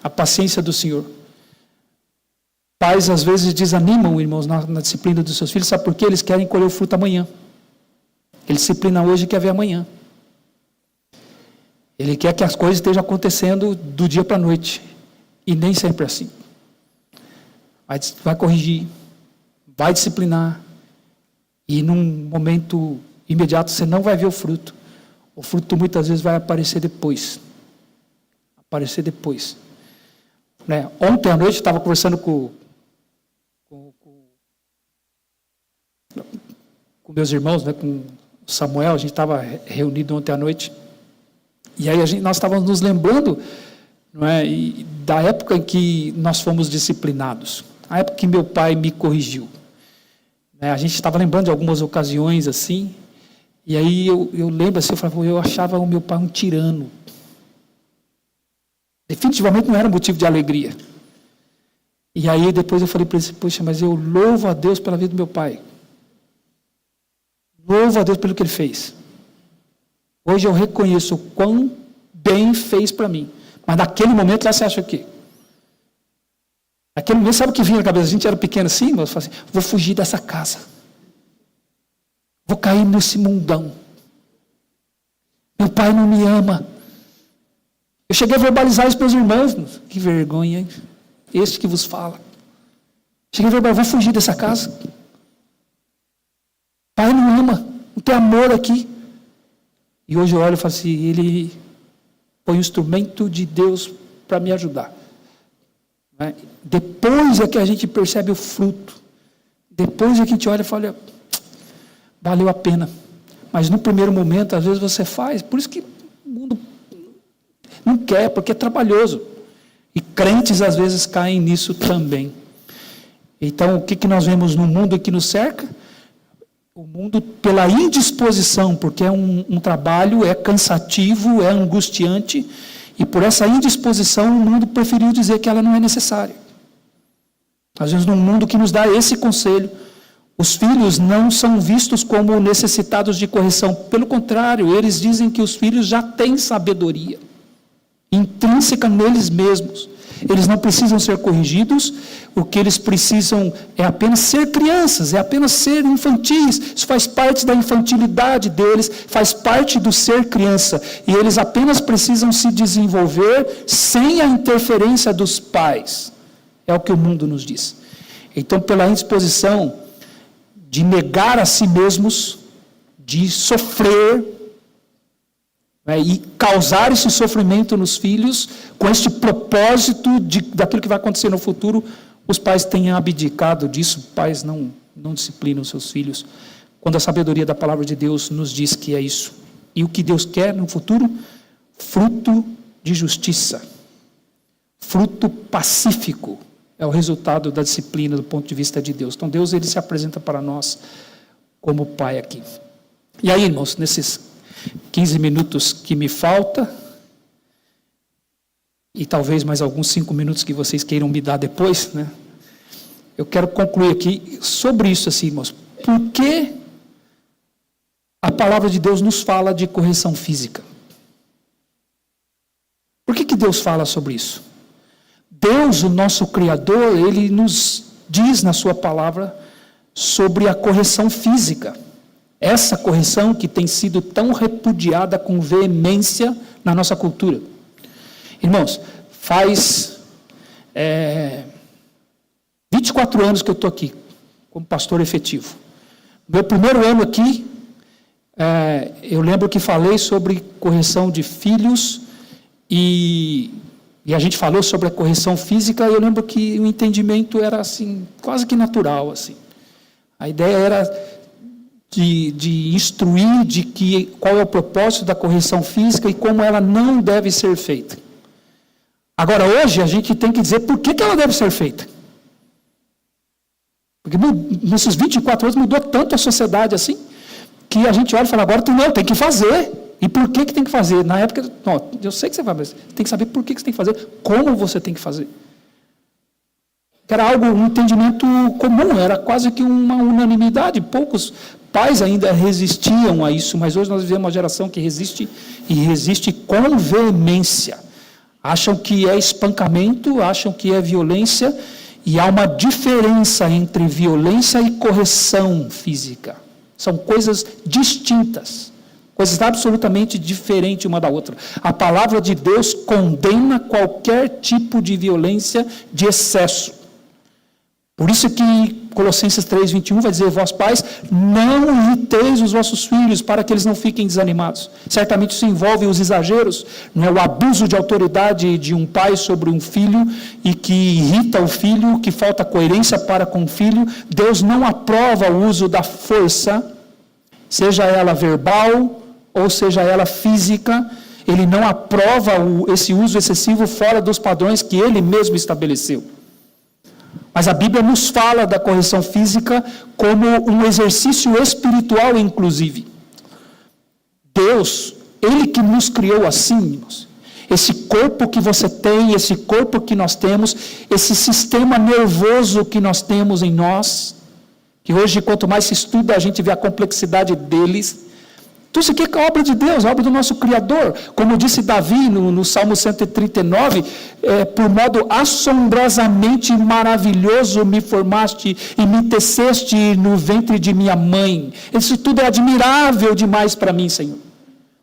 A paciência do Senhor. Pais, às vezes, desanimam, irmãos, na disciplina dos seus filhos. Sabe por quê? Eles querem colher o fruto amanhã. Ele disciplina hoje e quer ver amanhã. Ele quer que as coisas estejam acontecendo do dia para a noite. E nem sempre é assim. Vai corrigir, vai disciplinar. E num momento imediato você não vai ver o fruto. O fruto muitas vezes vai aparecer depois. Ontem à noite eu estava conversando com meus irmãos, com o Samuel. A gente estava reunido ontem à noite. E aí nós estávamos nos lembrando, da época em que nós fomos disciplinados. A época que meu pai me corrigiu. A gente estava lembrando de algumas ocasiões assim. E aí eu lembro assim, eu achava o meu pai um tirano. Definitivamente não era motivo de alegria. E aí depois eu falei para ele, poxa, mas eu louvo a Deus pela vida do meu pai. Louvo a Deus pelo que ele fez. Hoje eu reconheço o quão bem fez para mim. Mas naquele momento lá você acha o quê? Naquele momento, sabe o que vinha na cabeça? A gente era pequeno assim, mas eu falei assim, vou fugir dessa casa. Vou cair nesse mundão. Meu pai não me ama. Eu cheguei a verbalizar isso para os irmãos. Que vergonha, hein? Este que vos fala. Cheguei a verbalizar, vou fugir dessa casa. Pai não ama, não tem amor aqui. E hoje eu olho e falo assim, ele foi um instrumento de Deus para me ajudar. Depois é que a gente percebe o fruto. Depois é que a gente olha e fala, valeu a pena. Mas no primeiro momento, às vezes você faz. Por isso que o mundo não quer, porque é trabalhoso. E crentes, às vezes, caem nisso também. Então, o que nós vemos no mundo que nos cerca? O mundo, pela indisposição, porque é um trabalho, é cansativo, é angustiante, e por essa indisposição, o mundo preferiu dizer que ela não é necessária. Às vezes, num mundo que nos dá esse conselho, os filhos não são vistos como necessitados de correção. Pelo contrário, eles dizem que os filhos já têm sabedoria intrínseca neles mesmos. Eles não precisam ser corrigidos, o que eles precisam é apenas ser crianças, é apenas ser infantis. Isso faz parte da infantilidade deles, faz parte do ser criança. E eles apenas precisam se desenvolver sem a interferência dos pais. É o que o mundo nos diz. Então, pela indisposição de negar a si mesmos, de sofrer, e causar esse sofrimento nos filhos, com este propósito daquilo que vai acontecer no futuro, os pais têm abdicado disso. Pais não disciplinam seus filhos, quando a sabedoria da palavra de Deus nos diz que é isso. E o que Deus quer no futuro? Fruto de justiça, fruto pacífico, é o resultado da disciplina do ponto de vista de Deus. Então Deus, ele se apresenta para nós como Pai aqui. E aí, irmãos, nesses 15 minutos que me falta, e talvez mais alguns 5 minutos que vocês queiram me dar depois, eu quero concluir aqui sobre isso, assim, irmãos. Por que a palavra de Deus nos fala de correção física? Por que Deus fala sobre isso? Deus, o nosso Criador, ele nos diz na sua palavra sobre a correção física. Essa correção que tem sido tão repudiada com veemência na nossa cultura. Irmãos, faz 24 anos que eu estou aqui, como pastor efetivo. Meu primeiro ano aqui, eu lembro que falei sobre correção de filhos, e a gente falou sobre a correção física, e eu lembro que o entendimento era assim, quase que natural. Assim. A ideia era de instruir qual é o propósito da correção física e como ela não deve ser feita. Agora, hoje, a gente tem que dizer por que ela deve ser feita. Porque nesses 24 anos mudou tanto a sociedade assim, que a gente olha e fala, agora tem que fazer. E por que tem que fazer? Na época, não, eu sei que você vai, mas tem que saber por que você tem que fazer, como você tem que fazer. Era um entendimento comum, era quase que uma unanimidade. Poucos pais ainda resistiam a isso, mas hoje nós vivemos uma geração que resiste, e resiste com veemência. Acham que é espancamento, acham que é violência, e há uma diferença entre violência e correção física. São coisas distintas, coisas absolutamente diferentes uma da outra. A palavra de Deus condena qualquer tipo de violência de excesso. Por isso que Colossenses 3:21 vai dizer, vós pais, não irriteis os vossos filhos, para que eles não fiquem desanimados. Certamente isso envolve os exageros, não é o abuso de autoridade de um pai sobre um filho, e que irrita o filho, que falta coerência para com o filho. Deus não aprova o uso da força, seja ela verbal, ou seja ela física. Ele não aprova esse uso excessivo fora dos padrões que Ele mesmo estabeleceu. Mas a Bíblia nos fala da correção física como um exercício espiritual, inclusive. Deus, Ele que nos criou assim, irmãos. Esse corpo que você tem, esse corpo que nós temos, esse sistema nervoso que nós temos em nós, que hoje, quanto mais se estuda, a gente vê a complexidade deles. Tudo isso aqui é obra de Deus, obra do nosso Criador. Como disse Davi no Salmo 139, por modo assombrosamente maravilhoso me formaste e me teceste no ventre de minha mãe. Isso tudo é admirável demais para mim, Senhor.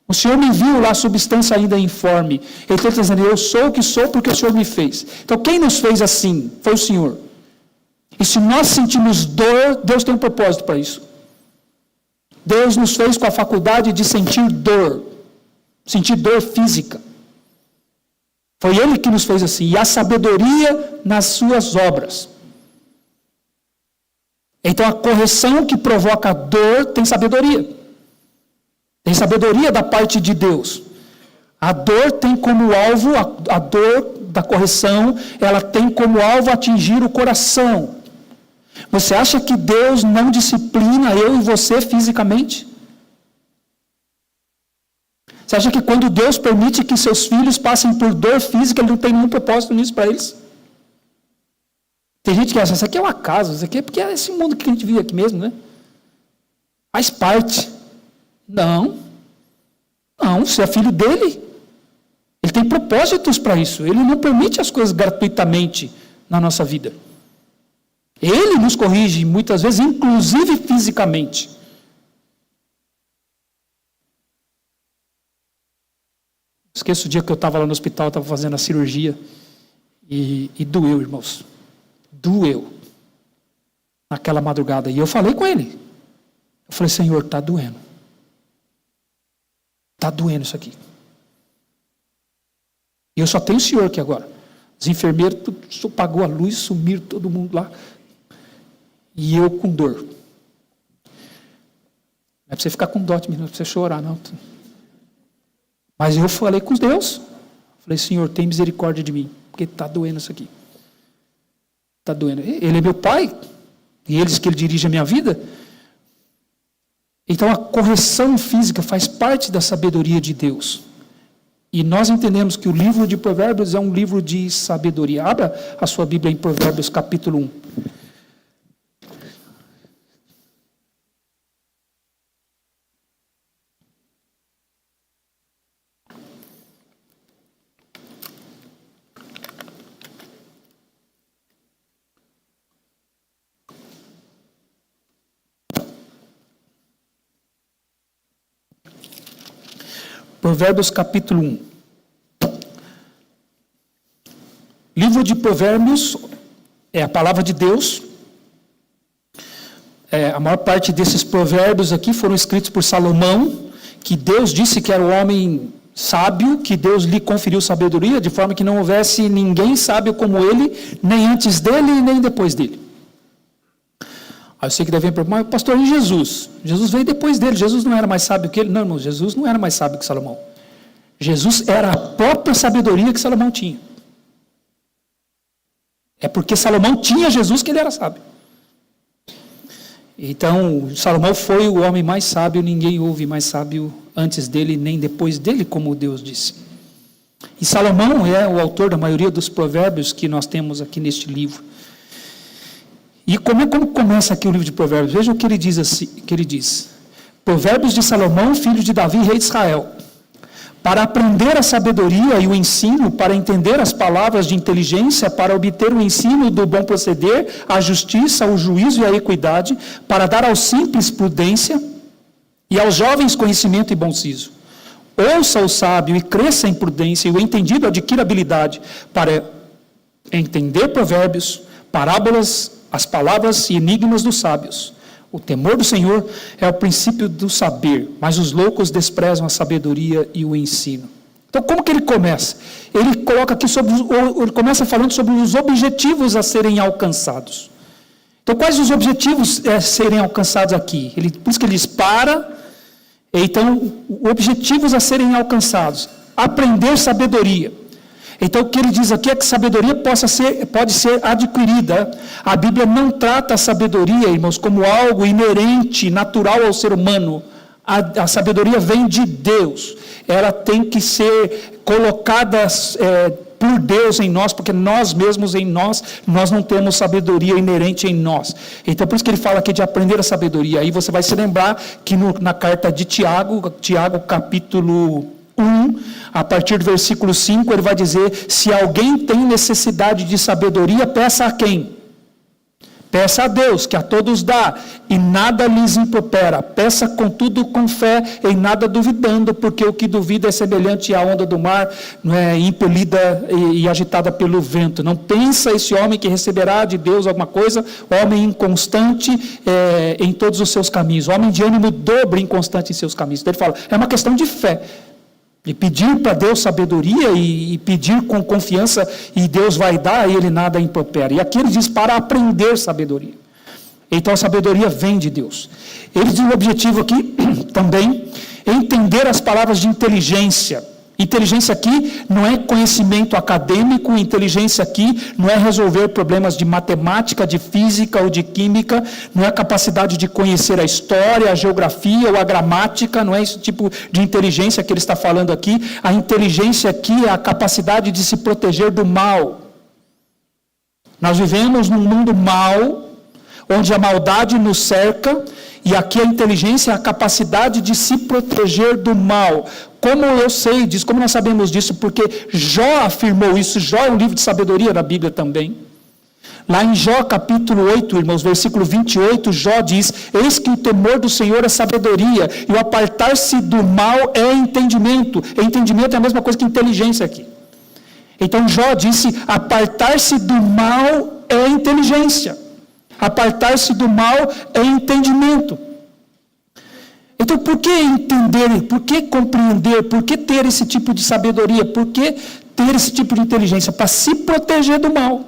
O Senhor me viu lá, substância ainda informe. Ele está dizendo, eu sou o que sou porque o Senhor me fez. Então, quem nos fez assim? Foi o Senhor. E se nós sentimos dor, Deus tem um propósito para isso. Deus nos fez com a faculdade de sentir dor física. Foi Ele que nos fez assim. E a sabedoria nas suas obras. Então a correção que provoca dor tem sabedoria. Tem sabedoria da parte de Deus. A dor tem como alvo, a dor da correção, ela tem como alvo atingir o coração. Você acha que Deus não disciplina eu e você fisicamente? Você acha que quando Deus permite que seus filhos passem por dor física, Ele não tem nenhum propósito nisso para eles? Tem gente que acha, isso aqui é um acaso, isso aqui é porque é esse mundo que a gente vive aqui mesmo, né? Faz parte. Não, você é filho dele. Ele tem propósitos para isso. Ele não permite as coisas gratuitamente na nossa vida. Ele nos corrige muitas vezes, inclusive fisicamente. Esqueço o dia que eu estava lá no hospital, estava fazendo a cirurgia, e doeu, irmãos. Doeu. Naquela madrugada. E eu falei com ele. Eu falei, Senhor, está doendo. Está doendo isso aqui. E eu só tenho o Senhor aqui agora. Os enfermeiros apagou a luz, sumiram todo mundo lá. E eu com dor. Não é para você ficar com dó, não é para você chorar, não. Mas eu falei com Deus. Falei, Senhor, tem misericórdia de mim, porque está doendo isso aqui. Está doendo. Ele é meu pai, e Ele diz que Ele dirige a minha vida. Então a correção física faz parte da sabedoria de Deus. E nós entendemos que o livro de Provérbios é um livro de sabedoria. Abra a sua Bíblia em Provérbios capítulo 1. Provérbios capítulo 1. Livro de Provérbios é a palavra de Deus. A maior parte desses provérbios aqui foram escritos por Salomão, que Deus disse que era o homem sábio, que Deus lhe conferiu sabedoria, de forma que não houvesse ninguém sábio como ele, nem antes dele, nem depois dele. Aí eu sei que deve vir, mas pastor, e Jesus? Jesus veio depois dele, Jesus não era mais sábio que ele? Não, irmão, Jesus não era mais sábio que Salomão. Jesus era a própria sabedoria que Salomão tinha. É porque Salomão tinha Jesus que ele era sábio. Então, Salomão foi o homem mais sábio, ninguém houve mais sábio antes dele, nem depois dele, como Deus disse. E Salomão é o autor da maioria dos provérbios que nós temos aqui neste livro. E como começa aqui o livro de Provérbios? Veja o que ele diz assim, Provérbios de Salomão, filho de Davi, rei de Israel. Para aprender a sabedoria e o ensino, para entender as palavras de inteligência, para obter o ensino do bom proceder, a justiça, o juízo e a equidade, para dar aos simples prudência e aos jovens conhecimento e bom siso. Ouça o sábio e cresça em prudência, e o entendido adquira habilidade para entender provérbios, parábolas, as palavras e enigmas dos sábios. O temor do Senhor é o princípio do saber, mas os loucos desprezam a sabedoria e o ensino. Então, como que ele começa? Ele coloca aqui ele começa falando sobre os objetivos a serem alcançados. Então, quais os objetivos a serem alcançados aqui? Por isso que ele diz, então, objetivos a serem alcançados. Aprender sabedoria. Então, o que ele diz aqui é que sabedoria pode ser adquirida. A Bíblia não trata a sabedoria, irmãos, como algo inerente, natural ao ser humano. A sabedoria vem de Deus. Ela tem que ser colocada por Deus em nós, porque nós mesmos em nós não temos sabedoria inerente em nós. Então, por isso que ele fala aqui de aprender a sabedoria. Aí você vai se lembrar que na carta de Tiago capítulo 1, a partir do versículo 5, ele vai dizer, se alguém tem necessidade de sabedoria, peça a quem? Peça a Deus, que a todos dá, e nada lhes impropera. Peça contudo com fé, em nada duvidando, porque o que duvida é semelhante à onda do mar, impelida e agitada pelo vento. Não pensa esse homem que receberá de Deus alguma coisa, homem inconstante em todos os seus caminhos, homem de ânimo dobre, inconstante em seus caminhos. Então ele fala, é uma questão de fé. E pedir para Deus sabedoria e pedir com confiança, e Deus vai dar, a ele nada impropera. E aqui ele diz para aprender sabedoria. Então a sabedoria vem de Deus. Ele diz o objetivo aqui também, entender as palavras de inteligência. Inteligência aqui não é conhecimento acadêmico, inteligência aqui não é resolver problemas de matemática, de física ou de química, não é a capacidade de conhecer a história, a geografia ou a gramática, não é esse tipo de inteligência que ele está falando aqui. A inteligência aqui é a capacidade de se proteger do mal. Nós vivemos num mundo mau, onde a maldade nos cerca, e aqui a inteligência é a capacidade de se proteger do mal. Como eu sei disso, como nós sabemos disso? Porque Jó afirmou isso. Jó é um livro de sabedoria da Bíblia também. Lá em Jó capítulo 8, irmãos, versículo 28, Jó diz, eis que o temor do Senhor é sabedoria, e o apartar-se do mal é entendimento. Entendimento é a mesma coisa que inteligência aqui. Então Jó disse, apartar-se do mal é inteligência. Apartar-se do mal é entendimento. Então, por que entender? Por que compreender? Por que ter esse tipo de sabedoria? Por que ter esse tipo de inteligência? Para se proteger do mal.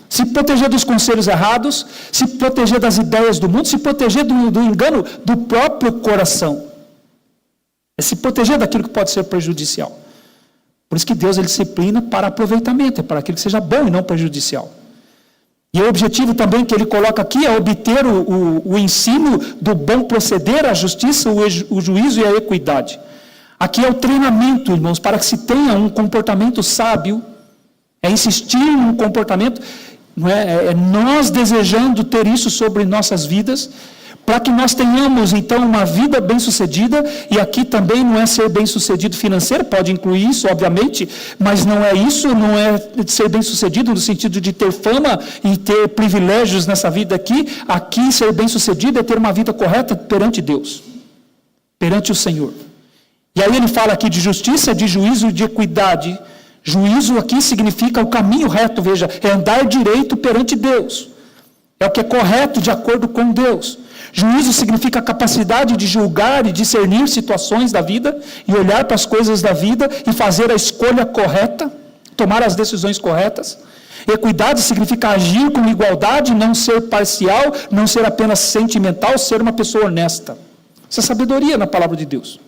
Se proteger dos conselhos errados, se proteger das ideias do mundo, se proteger do engano do próprio coração. É se proteger daquilo que pode ser prejudicial. Por isso que Deus ele disciplina para aproveitamento, é para aquilo que seja bom e não prejudicial. E o objetivo também que ele coloca aqui é obter o ensino do bom proceder, a justiça, o juízo e a equidade. Aqui é o treinamento, irmãos, para que se tenha um comportamento sábio, é insistir num comportamento, não é nós desejando ter isso sobre nossas vidas, para que nós tenhamos, então, uma vida bem-sucedida, e aqui também não é ser bem-sucedido financeiro, pode incluir isso, obviamente, mas não é isso, não é ser bem-sucedido no sentido de ter fama e ter privilégios nessa vida aqui. Aqui, ser bem-sucedido é ter uma vida correta perante Deus, perante o Senhor. E aí ele fala aqui de justiça, de juízo e de equidade. Juízo aqui significa o caminho reto, veja, é andar direito perante Deus. É o que é correto de acordo com Deus. Juízo significa a capacidade de julgar e discernir situações da vida e olhar para as coisas da vida e fazer a escolha correta, tomar as decisões corretas. Equidade significa agir com igualdade, não ser parcial, não ser apenas sentimental, ser uma pessoa honesta. Isso é sabedoria na palavra de Deus.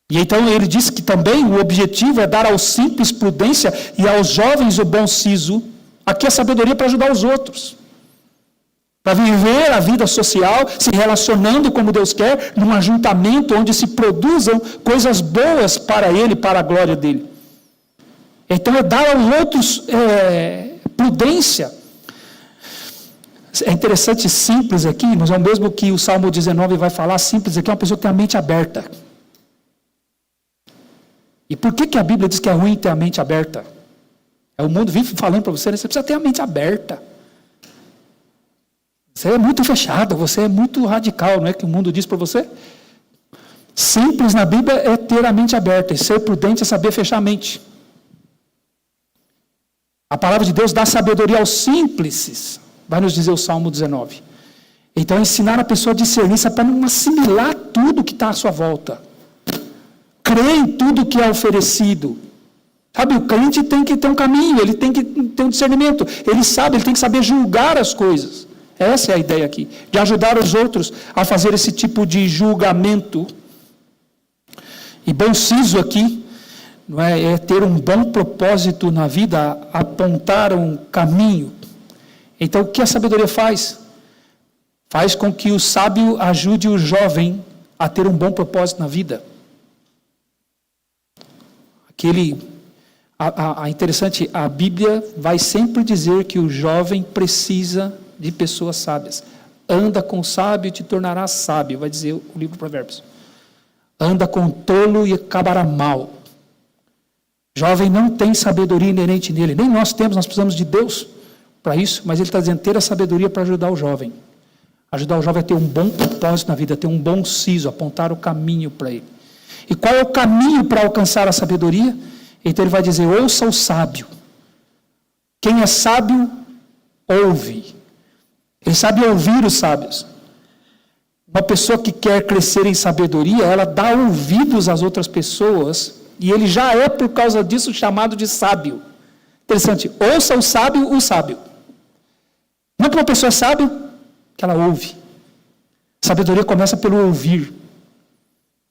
E então ele diz que também o objetivo é dar aos simples prudência e aos jovens o bom siso. Aqui a sabedoria para ajudar os outros. Para viver a vida social, se relacionando como Deus quer, num ajuntamento onde se produzam coisas boas para Ele, para a glória dEle. Então é dar aos outros prudência. É interessante, simples aqui, mas é o mesmo que o Salmo 19 vai falar, simples aqui é uma pessoa que tem a mente aberta. E por que a Bíblia diz que é ruim ter a mente aberta? O mundo vive falando para você, né? Você precisa ter a mente aberta. Você é muito fechado, você é muito radical, não é que o mundo diz para você? Simples na Bíblia é ter a mente aberta, e ser prudente é saber fechar a mente. A palavra de Deus dá sabedoria aos simples, vai nos dizer o Salmo 19. Então, ensinar a pessoa a discernir, para não assimilar tudo que está à sua volta. Crer em tudo que é oferecido. Sabe, o crente tem que ter um caminho, ele tem que ter um discernimento. Ele sabe, ele tem que saber julgar as coisas. Essa é a ideia aqui, de ajudar os outros a fazer esse tipo de julgamento. E bom siso aqui, não é ter um bom propósito na vida, apontar um caminho. Então, o que a sabedoria faz? Faz com que o sábio ajude o jovem a ter um bom propósito na vida. Interessante, a Bíblia vai sempre dizer que o jovem precisa de pessoas sábias. Anda com o sábio e te tornarás sábio, vai dizer o livro de Provérbios. Anda com o tolo e acabará mal. Jovem não tem sabedoria inerente nele, nem nós temos, nós precisamos de Deus para isso, mas ele está dizendo ter a sabedoria para ajudar o jovem. Ajudar o jovem a ter um bom propósito na vida, ter um bom siso, apontar o caminho para ele. E qual é o caminho para alcançar a sabedoria? Então ele vai dizer, ouça o sábio. Quem é sábio, ouve. Ele sabe ouvir os sábios. Uma pessoa que quer crescer em sabedoria, ela dá ouvidos às outras pessoas, e ele já é, por causa disso, chamado de sábio. Interessante, ouça o sábio. Não que uma pessoa é sábia, que ela ouve. Sabedoria começa pelo ouvir.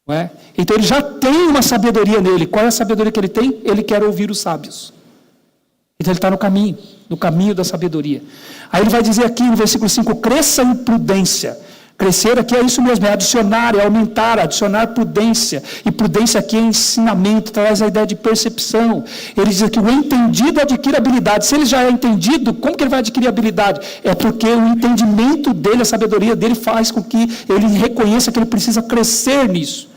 Não é? Então ele já tem uma sabedoria nele. Qual é a sabedoria que ele tem? Ele quer ouvir os sábios. Então ele está no caminho da sabedoria. Aí ele vai dizer aqui no versículo 5, cresça em prudência. Crescer aqui é isso mesmo, é adicionar, é aumentar, adicionar prudência. E prudência aqui é ensinamento, traz a ideia de percepção. Ele diz aqui, o entendido adquire habilidade. Se ele já é entendido, como que ele vai adquirir habilidade? É porque o entendimento dele, a sabedoria dele faz com que ele reconheça que ele precisa crescer nisso.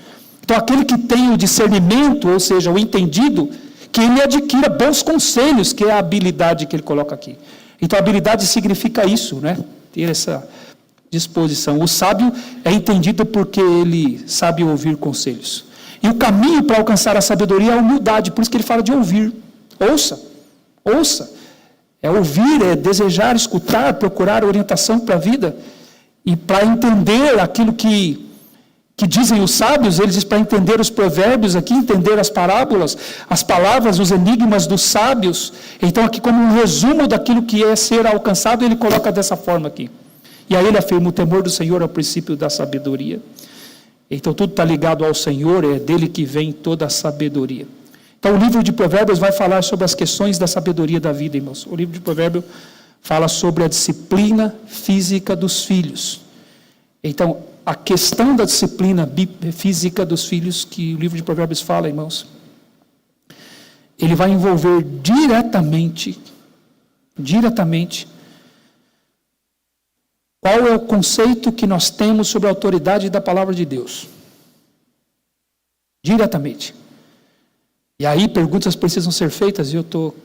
Então aquele que tem o discernimento, ou seja, o entendido, que ele adquira bons conselhos, que é a habilidade que ele coloca aqui. Então, habilidade significa isso, né? Ter essa disposição. O sábio é entendido porque ele sabe ouvir conselhos. E o caminho para alcançar a sabedoria é a humildade, por isso que ele fala de ouvir. Ouça. É ouvir, é desejar, escutar, procurar orientação para a vida. E para entender aquilo que dizem os sábios, eles dizem para entender os provérbios aqui, entender as parábolas, as palavras, os enigmas dos sábios. Então aqui como um resumo daquilo que é ser alcançado, ele coloca dessa forma aqui. E aí ele afirma, o temor do Senhor é o princípio da sabedoria. Então tudo está ligado ao Senhor, é dele que vem toda a sabedoria. Então o livro de Provérbios vai falar sobre as questões da sabedoria da vida, irmãos. O livro de Provérbios fala sobre a disciplina física dos filhos. Então, a questão da disciplina física dos filhos, que o livro de Provérbios fala, irmãos, ele vai envolver diretamente, qual é o conceito que nós temos sobre a autoridade da palavra de Deus. Diretamente. E aí perguntas precisam ser feitas, e eu estou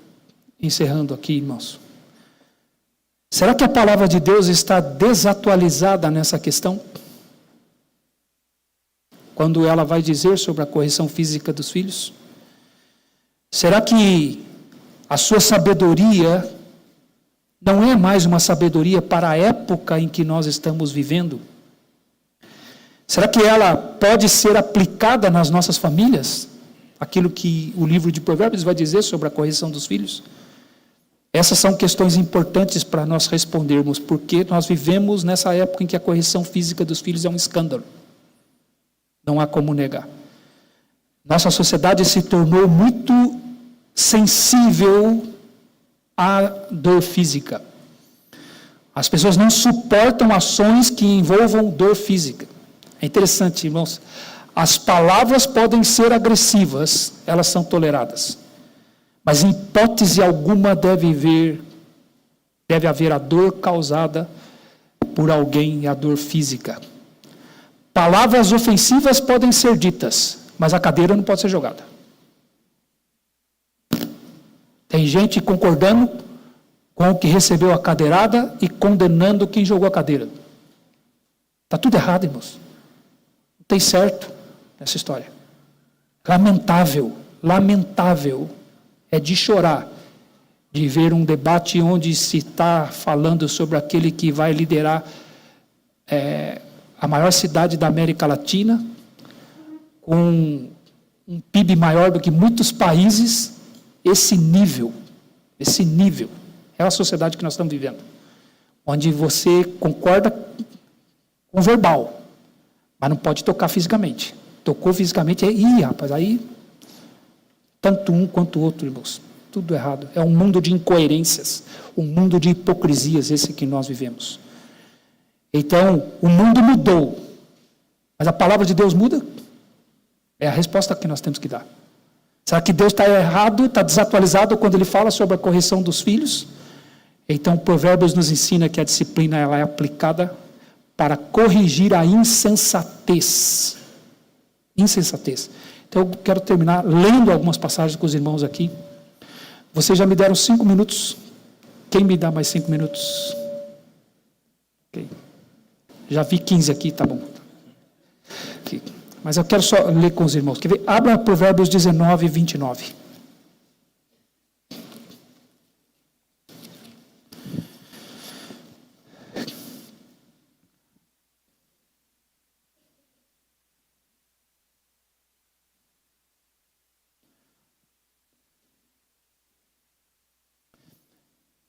encerrando aqui, irmãos. Será que a palavra de Deus está desatualizada nessa questão? Quando ela vai dizer sobre a correção física dos filhos? Será que a sua sabedoria não é mais uma sabedoria para a época em que nós estamos vivendo? Será que ela pode ser aplicada nas nossas famílias? Aquilo que o livro de Provérbios vai dizer sobre a correção dos filhos? Essas são questões importantes para nós respondermos, porque nós vivemos nessa época em que a correção física dos filhos é um escândalo. Não há como negar. Nossa sociedade se tornou muito sensível à dor física. As pessoas não suportam ações que envolvam dor física. É interessante, irmãos. As palavras podem ser agressivas, elas são toleradas. Mas em hipótese alguma deve haver a dor causada por alguém, a dor física. Palavras ofensivas podem ser ditas, mas a cadeira não pode ser jogada. Tem gente concordando com o que recebeu a cadeirada e condenando quem jogou a cadeira. Está tudo errado, irmãos. Não tem certo nessa história. Lamentável, lamentável. É de chorar, de ver um debate onde se está falando sobre aquele que vai liderar a maior cidade da América Latina, com um PIB maior do que muitos países. Esse nível é a sociedade que nós estamos vivendo, onde você concorda com o verbal, mas não pode tocar fisicamente. Tocou fisicamente, rapaz, aí tanto um quanto o outro, irmãos, tudo errado. É um mundo de incoerências, um mundo de hipocrisias, esse que nós vivemos. Então, o mundo mudou, mas a palavra de Deus muda? É a resposta que nós temos que dar. Será que Deus está errado, está desatualizado quando Ele fala sobre a correção dos filhos? Então, Provérbios nos ensina que a disciplina ela é aplicada para corrigir a insensatez. Insensatez. Então, eu quero terminar lendo algumas passagens com os irmãos aqui. Vocês já me deram 5 minutos. Quem me dá mais 5 minutos? Okay. Já vi 15 aqui, tá bom. Okay. Mas eu quero só ler com os irmãos. Quer ver? Abra Provérbios 19, 29.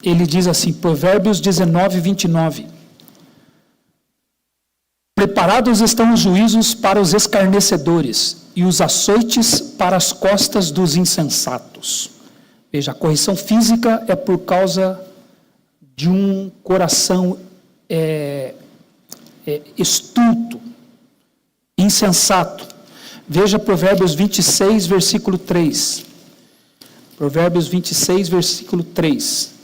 Ele diz assim, Provérbios 19, 29. Preparados estão os juízos para os escarnecedores e os açoites para as costas dos insensatos. Veja, a correção física é por causa de um coração estulto, insensato. Veja Provérbios 26, versículo 3. Provérbios 26, versículo 3.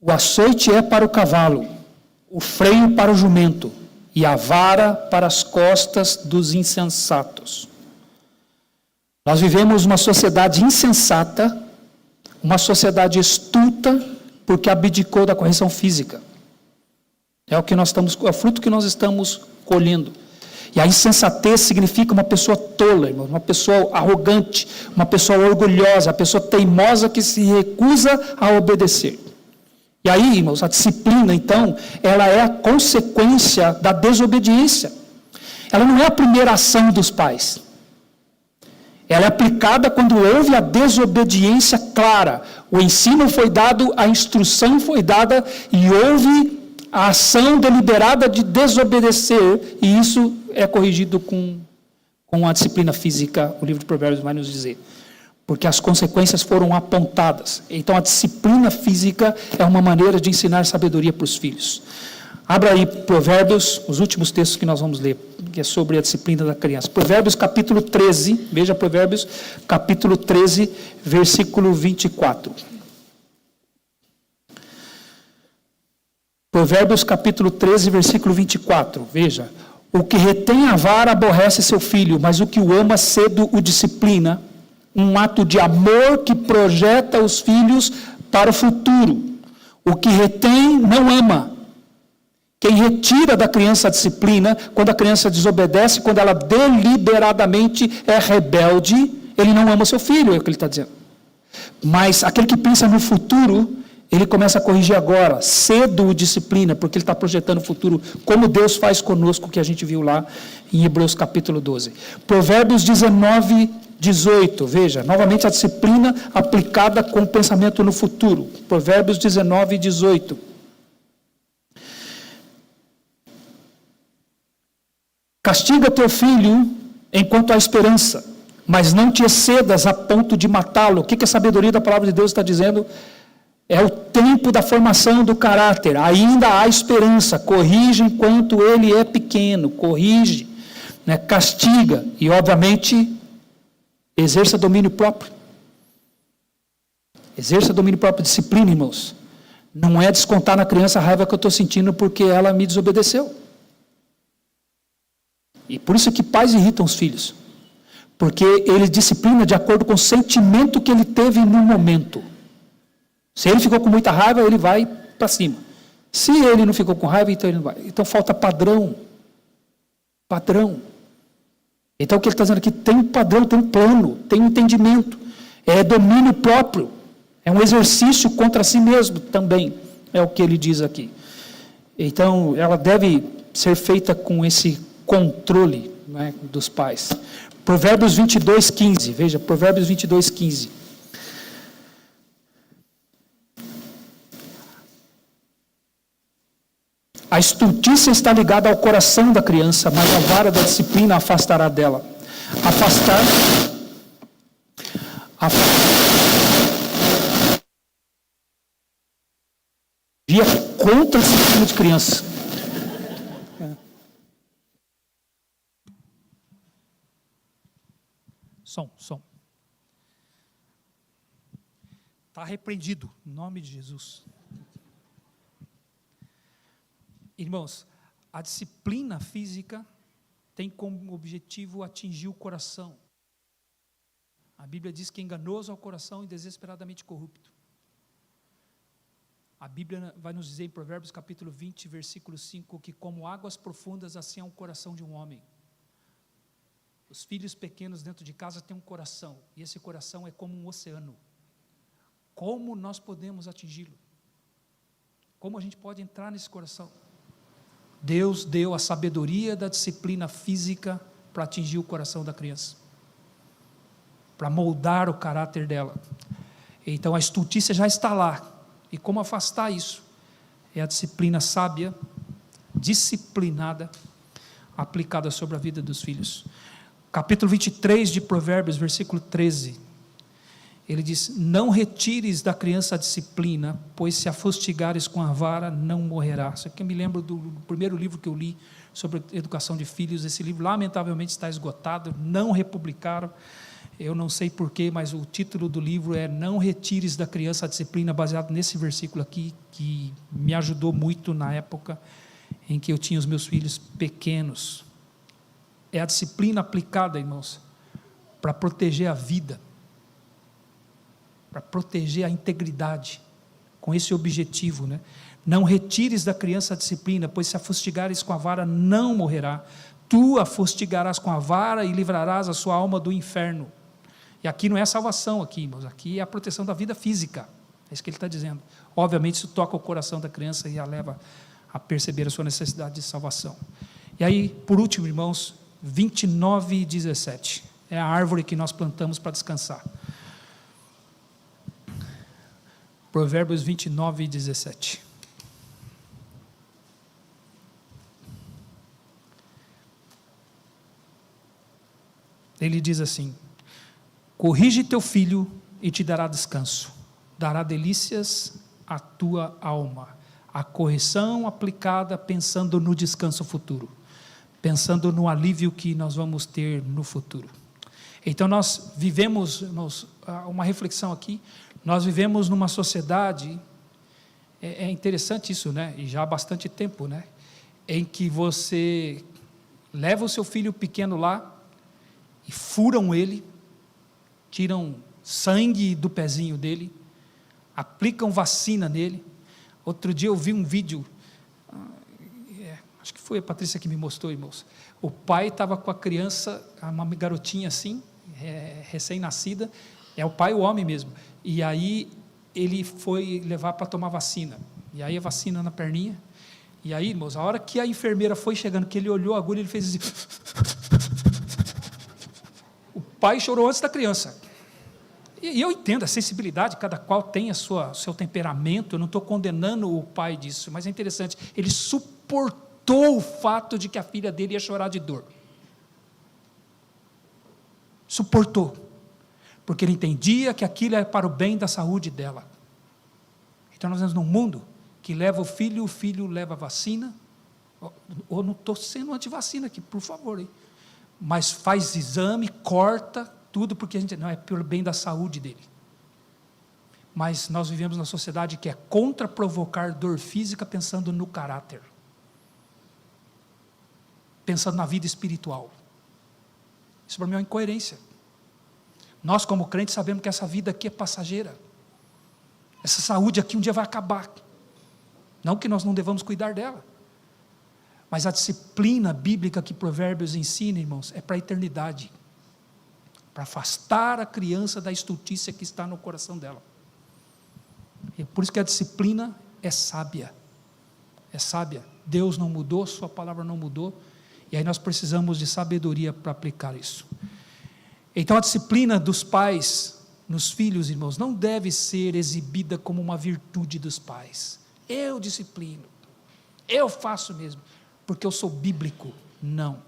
O açoite é para o cavalo, o freio para o jumento, e a vara para as costas dos insensatos. Nós vivemos uma sociedade insensata, uma sociedade estulta, porque abdicou da correção física. É o fruto que nós estamos colhendo. E a insensatez significa uma pessoa tola, irmão, uma pessoa arrogante, uma pessoa orgulhosa, uma pessoa teimosa que se recusa a obedecer. E aí, irmãos, a disciplina, então, ela é a consequência da desobediência. Ela não é a primeira ação dos pais. Ela é aplicada quando houve a desobediência clara. O ensino foi dado, a instrução foi dada e houve a ação deliberada de desobedecer. E isso é corrigido com a disciplina física, o livro de Provérbios vai nos dizer. Porque as consequências foram apontadas. Então, a disciplina física é uma maneira de ensinar sabedoria para os filhos. Abra aí Provérbios, os últimos textos que nós vamos ler, que é sobre a disciplina da criança. Provérbios capítulo 13, veja Provérbios capítulo 13, versículo 24. Provérbios capítulo 13, versículo 24, veja. O que retém a vara aborrece seu filho, mas o que o ama cedo o disciplina. Um ato de amor que projeta os filhos para o futuro. O que retém não ama. Quem retira da criança a disciplina, quando a criança desobedece, quando ela deliberadamente é rebelde, ele não ama seu filho, é o que ele está dizendo. Mas aquele que pensa no futuro, ele começa a corrigir agora, cedo o disciplina, porque ele está projetando o futuro, como Deus faz conosco, que a gente viu lá em Hebreus capítulo 12. Provérbios 19, 18, veja, novamente a disciplina aplicada com o pensamento no futuro. Provérbios 19, 18. Castiga teu filho enquanto há esperança, mas não te excedas a ponto de matá-lo. O que a sabedoria da palavra de Deus está dizendo? É o tempo da formação do caráter, ainda há esperança, corrige enquanto ele é pequeno, corrige, né? Castiga e, obviamente, exerça domínio próprio. Exerça domínio próprio, disciplina, irmãos. Não é descontar na criança a raiva que eu estou sentindo porque ela me desobedeceu. E por isso que pais irritam os filhos, porque ele disciplina de acordo com o sentimento que ele teve no momento. Se ele ficou com muita raiva, ele vai para cima. Se ele não ficou com raiva, então ele não vai. Então falta padrão. Padrão. Então o que ele está dizendo aqui? Tem um padrão, tem um plano, tem um entendimento. É domínio próprio. É um exercício contra si mesmo também. É o que ele diz aqui. Então ela deve ser feita com esse controle, né, dos pais. Provérbios 22, 15. Veja, Provérbios 22, 15. A estultícia está ligada ao coração da criança, mas a vara da disciplina afastará dela. Afastar via contra a disciplina de criança. Som. Está repreendido, em nome de Jesus. Irmãos, a disciplina física tem como objetivo atingir o coração. A Bíblia diz que é enganoso ao coração e desesperadamente corrupto. A Bíblia vai nos dizer em Provérbios capítulo 20, versículo 5, que como águas profundas, assim é o coração de um homem. Os filhos pequenos dentro de casa têm um coração, e esse coração é como um oceano. Como nós podemos atingi-lo? Como a gente pode entrar nesse coração? Deus deu a sabedoria da disciplina física para atingir o coração da criança, para moldar o caráter dela. Então a estultícia já está lá. E como afastar isso? É a disciplina sábia, disciplinada, aplicada sobre a vida dos filhos. Capítulo 23 de Provérbios, versículo 13. Ele diz: não retires da criança a disciplina, pois se a fustigares com a vara, não morrerá. Isso aqui eu me lembro do primeiro livro que eu li sobre educação de filhos. Esse livro lamentavelmente está esgotado, não republicaram. Eu não sei porquê, mas o título do livro é Não Retires da Criança a Disciplina, baseado nesse versículo aqui, que me ajudou muito na época em que eu tinha os meus filhos pequenos. É a disciplina aplicada, irmãos, para proteger a vida, para proteger a integridade, com esse objetivo, né? Não retires da criança a disciplina, pois se a fustigares com a vara, não morrerá. Tu a fustigarás com a vara e livrarás a sua alma do inferno. E aqui não é a salvação, aqui, irmãos, aqui é a proteção da vida física. É isso que ele está dizendo. Obviamente isso toca o coração da criança e a leva a perceber a sua necessidade de salvação. E aí, por último, irmãos, 29 e 17. É a árvore que nós plantamos para descansar. Provérbios 29 e 17. Ele diz assim: corrige teu filho e te dará descanso, dará delícias à tua alma. A correção aplicada pensando no descanso futuro, pensando no alívio que nós vamos ter no futuro. Então nós vivemos, uma reflexão aqui, nós vivemos numa sociedade, é interessante isso, né? E já há bastante tempo, né? Em que você leva o seu filho pequeno lá e furam ele, tiram sangue do pezinho dele, aplicam vacina nele. Outro dia eu vi um vídeo, acho que foi a Patrícia que me mostrou, irmãos. O pai estava com a criança, uma garotinha assim, recém-nascida, é o pai, o homem mesmo. E aí ele foi levar para tomar vacina, e aí a vacina na perninha, e aí, irmãos, a hora que a enfermeira foi chegando, que ele olhou a agulha, ele fez assim, o pai chorou antes da criança. E eu entendo, a sensibilidade, cada qual tem seu temperamento, eu não estou condenando o pai disso, mas é interessante, ele suportou o fato de que a filha dele ia chorar de dor. Suportou, porque ele entendia que aquilo era para o bem da saúde dela. Então nós vivemos num mundo que leva o filho leva a vacina, ou não estou sendo anti-vacina aqui, por favor, hein? Mas faz exame, corta, tudo, porque a gente não é pelo bem da saúde dele. Mas nós vivemos numa sociedade que é contra provocar dor física pensando no caráter, pensando na vida espiritual. Isso para mim é uma incoerência. Nós como crentes sabemos que essa vida aqui é passageira, essa saúde aqui um dia vai acabar, não que nós não devamos cuidar dela, mas a disciplina bíblica que Provérbios ensina, irmãos, é para a eternidade, para afastar a criança da estultícia que está no coração dela. E por isso que a disciplina é sábia, Deus não mudou, sua palavra não mudou, e aí nós precisamos de sabedoria para aplicar isso. Então a disciplina dos pais nos filhos, irmãos, não deve ser exibida como uma virtude dos pais. Eu disciplino, eu faço mesmo, porque eu sou bíblico. Não.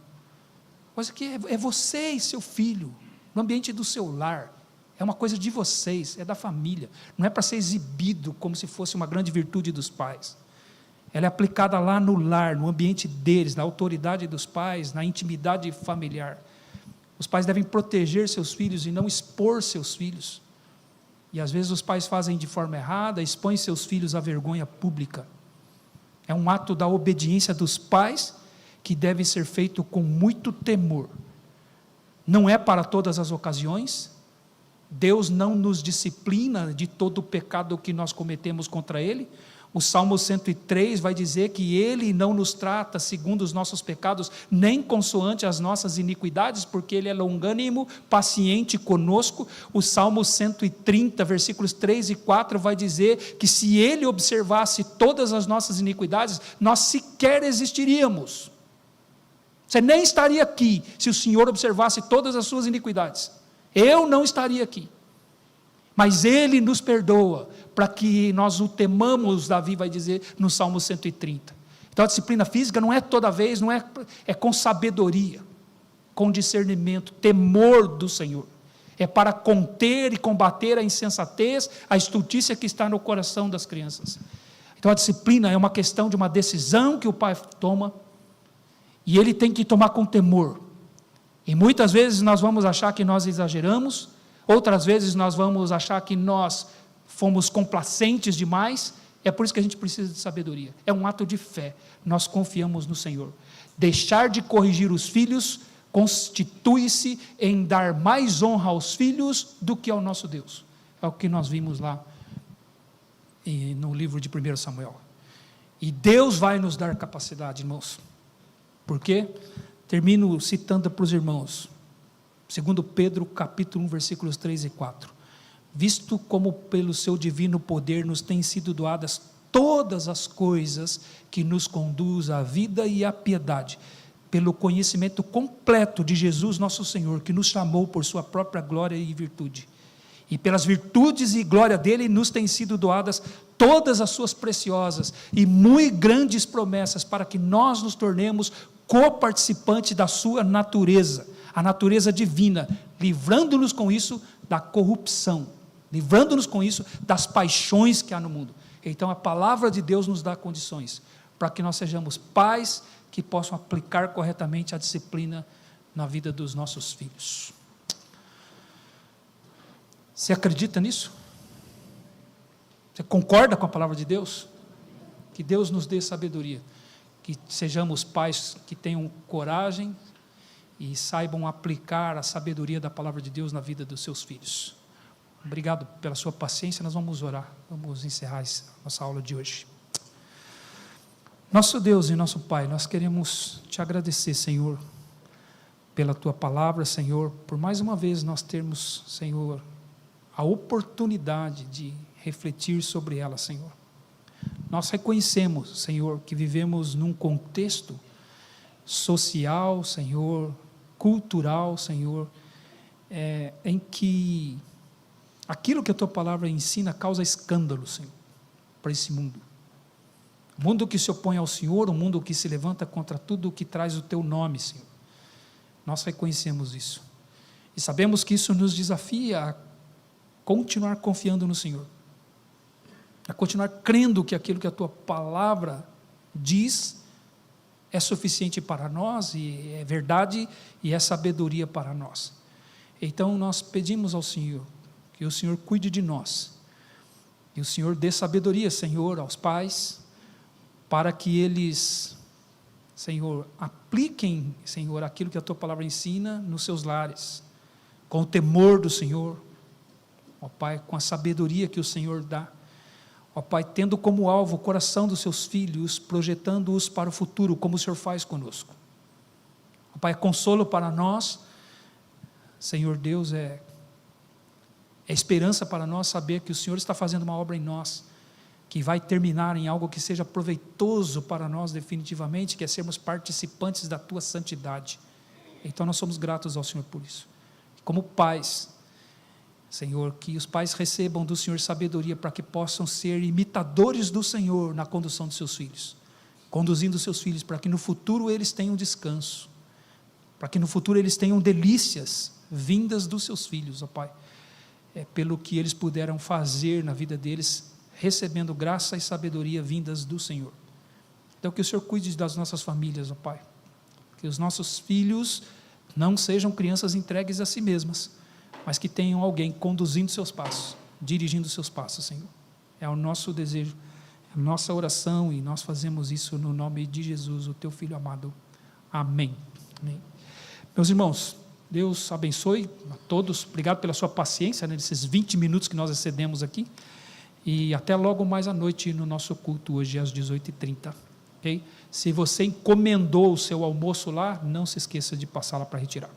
Coisa que é você e seu filho, no ambiente do seu lar, é uma coisa de vocês, é da família, não é para ser exibido como se fosse uma grande virtude dos pais. Ela é aplicada lá no lar, no ambiente deles, na autoridade dos pais, na intimidade familiar. Os pais devem proteger seus filhos e não expor seus filhos. E às vezes os pais fazem de forma errada, expõem seus filhos à vergonha pública. É um ato da obediência dos pais que deve ser feito com muito temor. Não é para todas as ocasiões. Deus não nos disciplina de todo o pecado que nós cometemos contra Ele. O Salmo 103 vai dizer que Ele não nos trata segundo os nossos pecados, nem consoante as nossas iniquidades, porque Ele é longânimo, paciente conosco. O Salmo 130, versículos 3 e 4 vai dizer que se Ele observasse todas as nossas iniquidades, nós sequer existiríamos. Você nem estaria aqui se o Senhor observasse todas as suas iniquidades. Eu não estaria aqui. Mas Ele nos perdoa, para que nós o temamos, Davi vai dizer no Salmo 130. Então a disciplina física não é toda vez, não é, é com sabedoria, com discernimento, temor do Senhor. É para conter e combater a insensatez, a estultícia que está no coração das crianças. Então a disciplina é uma questão de uma decisão que o pai toma, e ele tem que tomar com temor. E muitas vezes nós vamos achar que nós exageramos, outras vezes nós vamos achar que nós fomos complacentes demais. É por isso que a gente precisa de sabedoria. É um ato de fé, nós confiamos no Senhor. Deixar de corrigir os filhos constitui-se em dar mais honra aos filhos do que ao nosso Deus. É o que nós vimos lá no livro de 1 Samuel. E Deus vai nos dar capacidade, irmãos. Por quê? Termino citando para os irmãos, 2 Pedro capítulo 1, versículos 3 e 4. Visto como pelo seu divino poder nos têm sido doadas todas as coisas que nos conduz à vida e à piedade, pelo conhecimento completo de Jesus nosso Senhor, que nos chamou por sua própria glória e virtude. E pelas virtudes e glória dele nos têm sido doadas todas as suas preciosas e muito grandes promessas, para que nós nos tornemos coparticipantes da sua natureza, a natureza divina, livrando-nos com isso da corrupção, livrando-nos com isso das paixões que há no mundo. Então a palavra de Deus nos dá condições para que nós sejamos pais que possam aplicar corretamente a disciplina na vida dos nossos filhos. Você acredita nisso? Você concorda com a palavra de Deus? Que Deus nos dê sabedoria, que sejamos pais que tenham coragem e saibam aplicar a sabedoria da palavra de Deus na vida dos seus filhos. Obrigado pela sua paciência, nós vamos orar, vamos encerrar a nossa aula de hoje. Nosso Deus e nosso Pai, nós queremos te agradecer, Senhor, pela tua palavra, Senhor, por mais uma vez nós termos, Senhor, a oportunidade de refletir sobre ela, Senhor. Nós reconhecemos, Senhor, que vivemos num contexto social, Senhor, cultural, Senhor, em que aquilo que a Tua palavra ensina causa escândalo, Senhor, para esse mundo. O mundo que se opõe ao Senhor, o mundo que se levanta contra tudo o que traz o Teu nome, Senhor. Nós reconhecemos isso. E sabemos que isso nos desafia a continuar confiando no Senhor, a continuar crendo que aquilo que a Tua palavra diz é suficiente para nós, e é verdade, e é sabedoria para nós. Então nós pedimos ao Senhor, que o Senhor cuide de nós, e o Senhor dê sabedoria, Senhor, aos pais, para que eles, Senhor, apliquem, Senhor, aquilo que a Tua palavra ensina nos seus lares, com o temor do Senhor, ó Pai, com a sabedoria que o Senhor dá, ó Pai, tendo como alvo o coração dos seus filhos, projetando-os para o futuro, como o Senhor faz conosco. Ó Pai, consolo para nós, Senhor Deus, é esperança para nós saber que o Senhor está fazendo uma obra em nós, que vai terminar em algo que seja proveitoso para nós definitivamente, que é sermos participantes da Tua santidade. Então nós somos gratos ao Senhor por isso. Como pais, Senhor, que os pais recebam do Senhor sabedoria para que possam ser imitadores do Senhor na condução dos seus filhos, conduzindo os seus filhos para que no futuro eles tenham descanso, para que no futuro eles tenham delícias vindas dos seus filhos, ó Pai, pelo que eles puderam fazer na vida deles, recebendo graça e sabedoria vindas do Senhor. Então que o Senhor cuide das nossas famílias, ó Pai, que os nossos filhos não sejam crianças entregues a si mesmas, mas que tenham alguém conduzindo seus passos, dirigindo seus passos, Senhor. É o nosso desejo, é a nossa oração, e nós fazemos isso no nome de Jesus, o Teu Filho amado. Amém. Amém. Meus irmãos, Deus abençoe a todos, obrigado pela sua paciência, nesses 20 minutos que nós excedemos aqui, e até logo mais à noite no nosso culto, hoje às 18h30. Okay? Se você encomendou o seu almoço lá, não se esqueça de passar lá para retirar.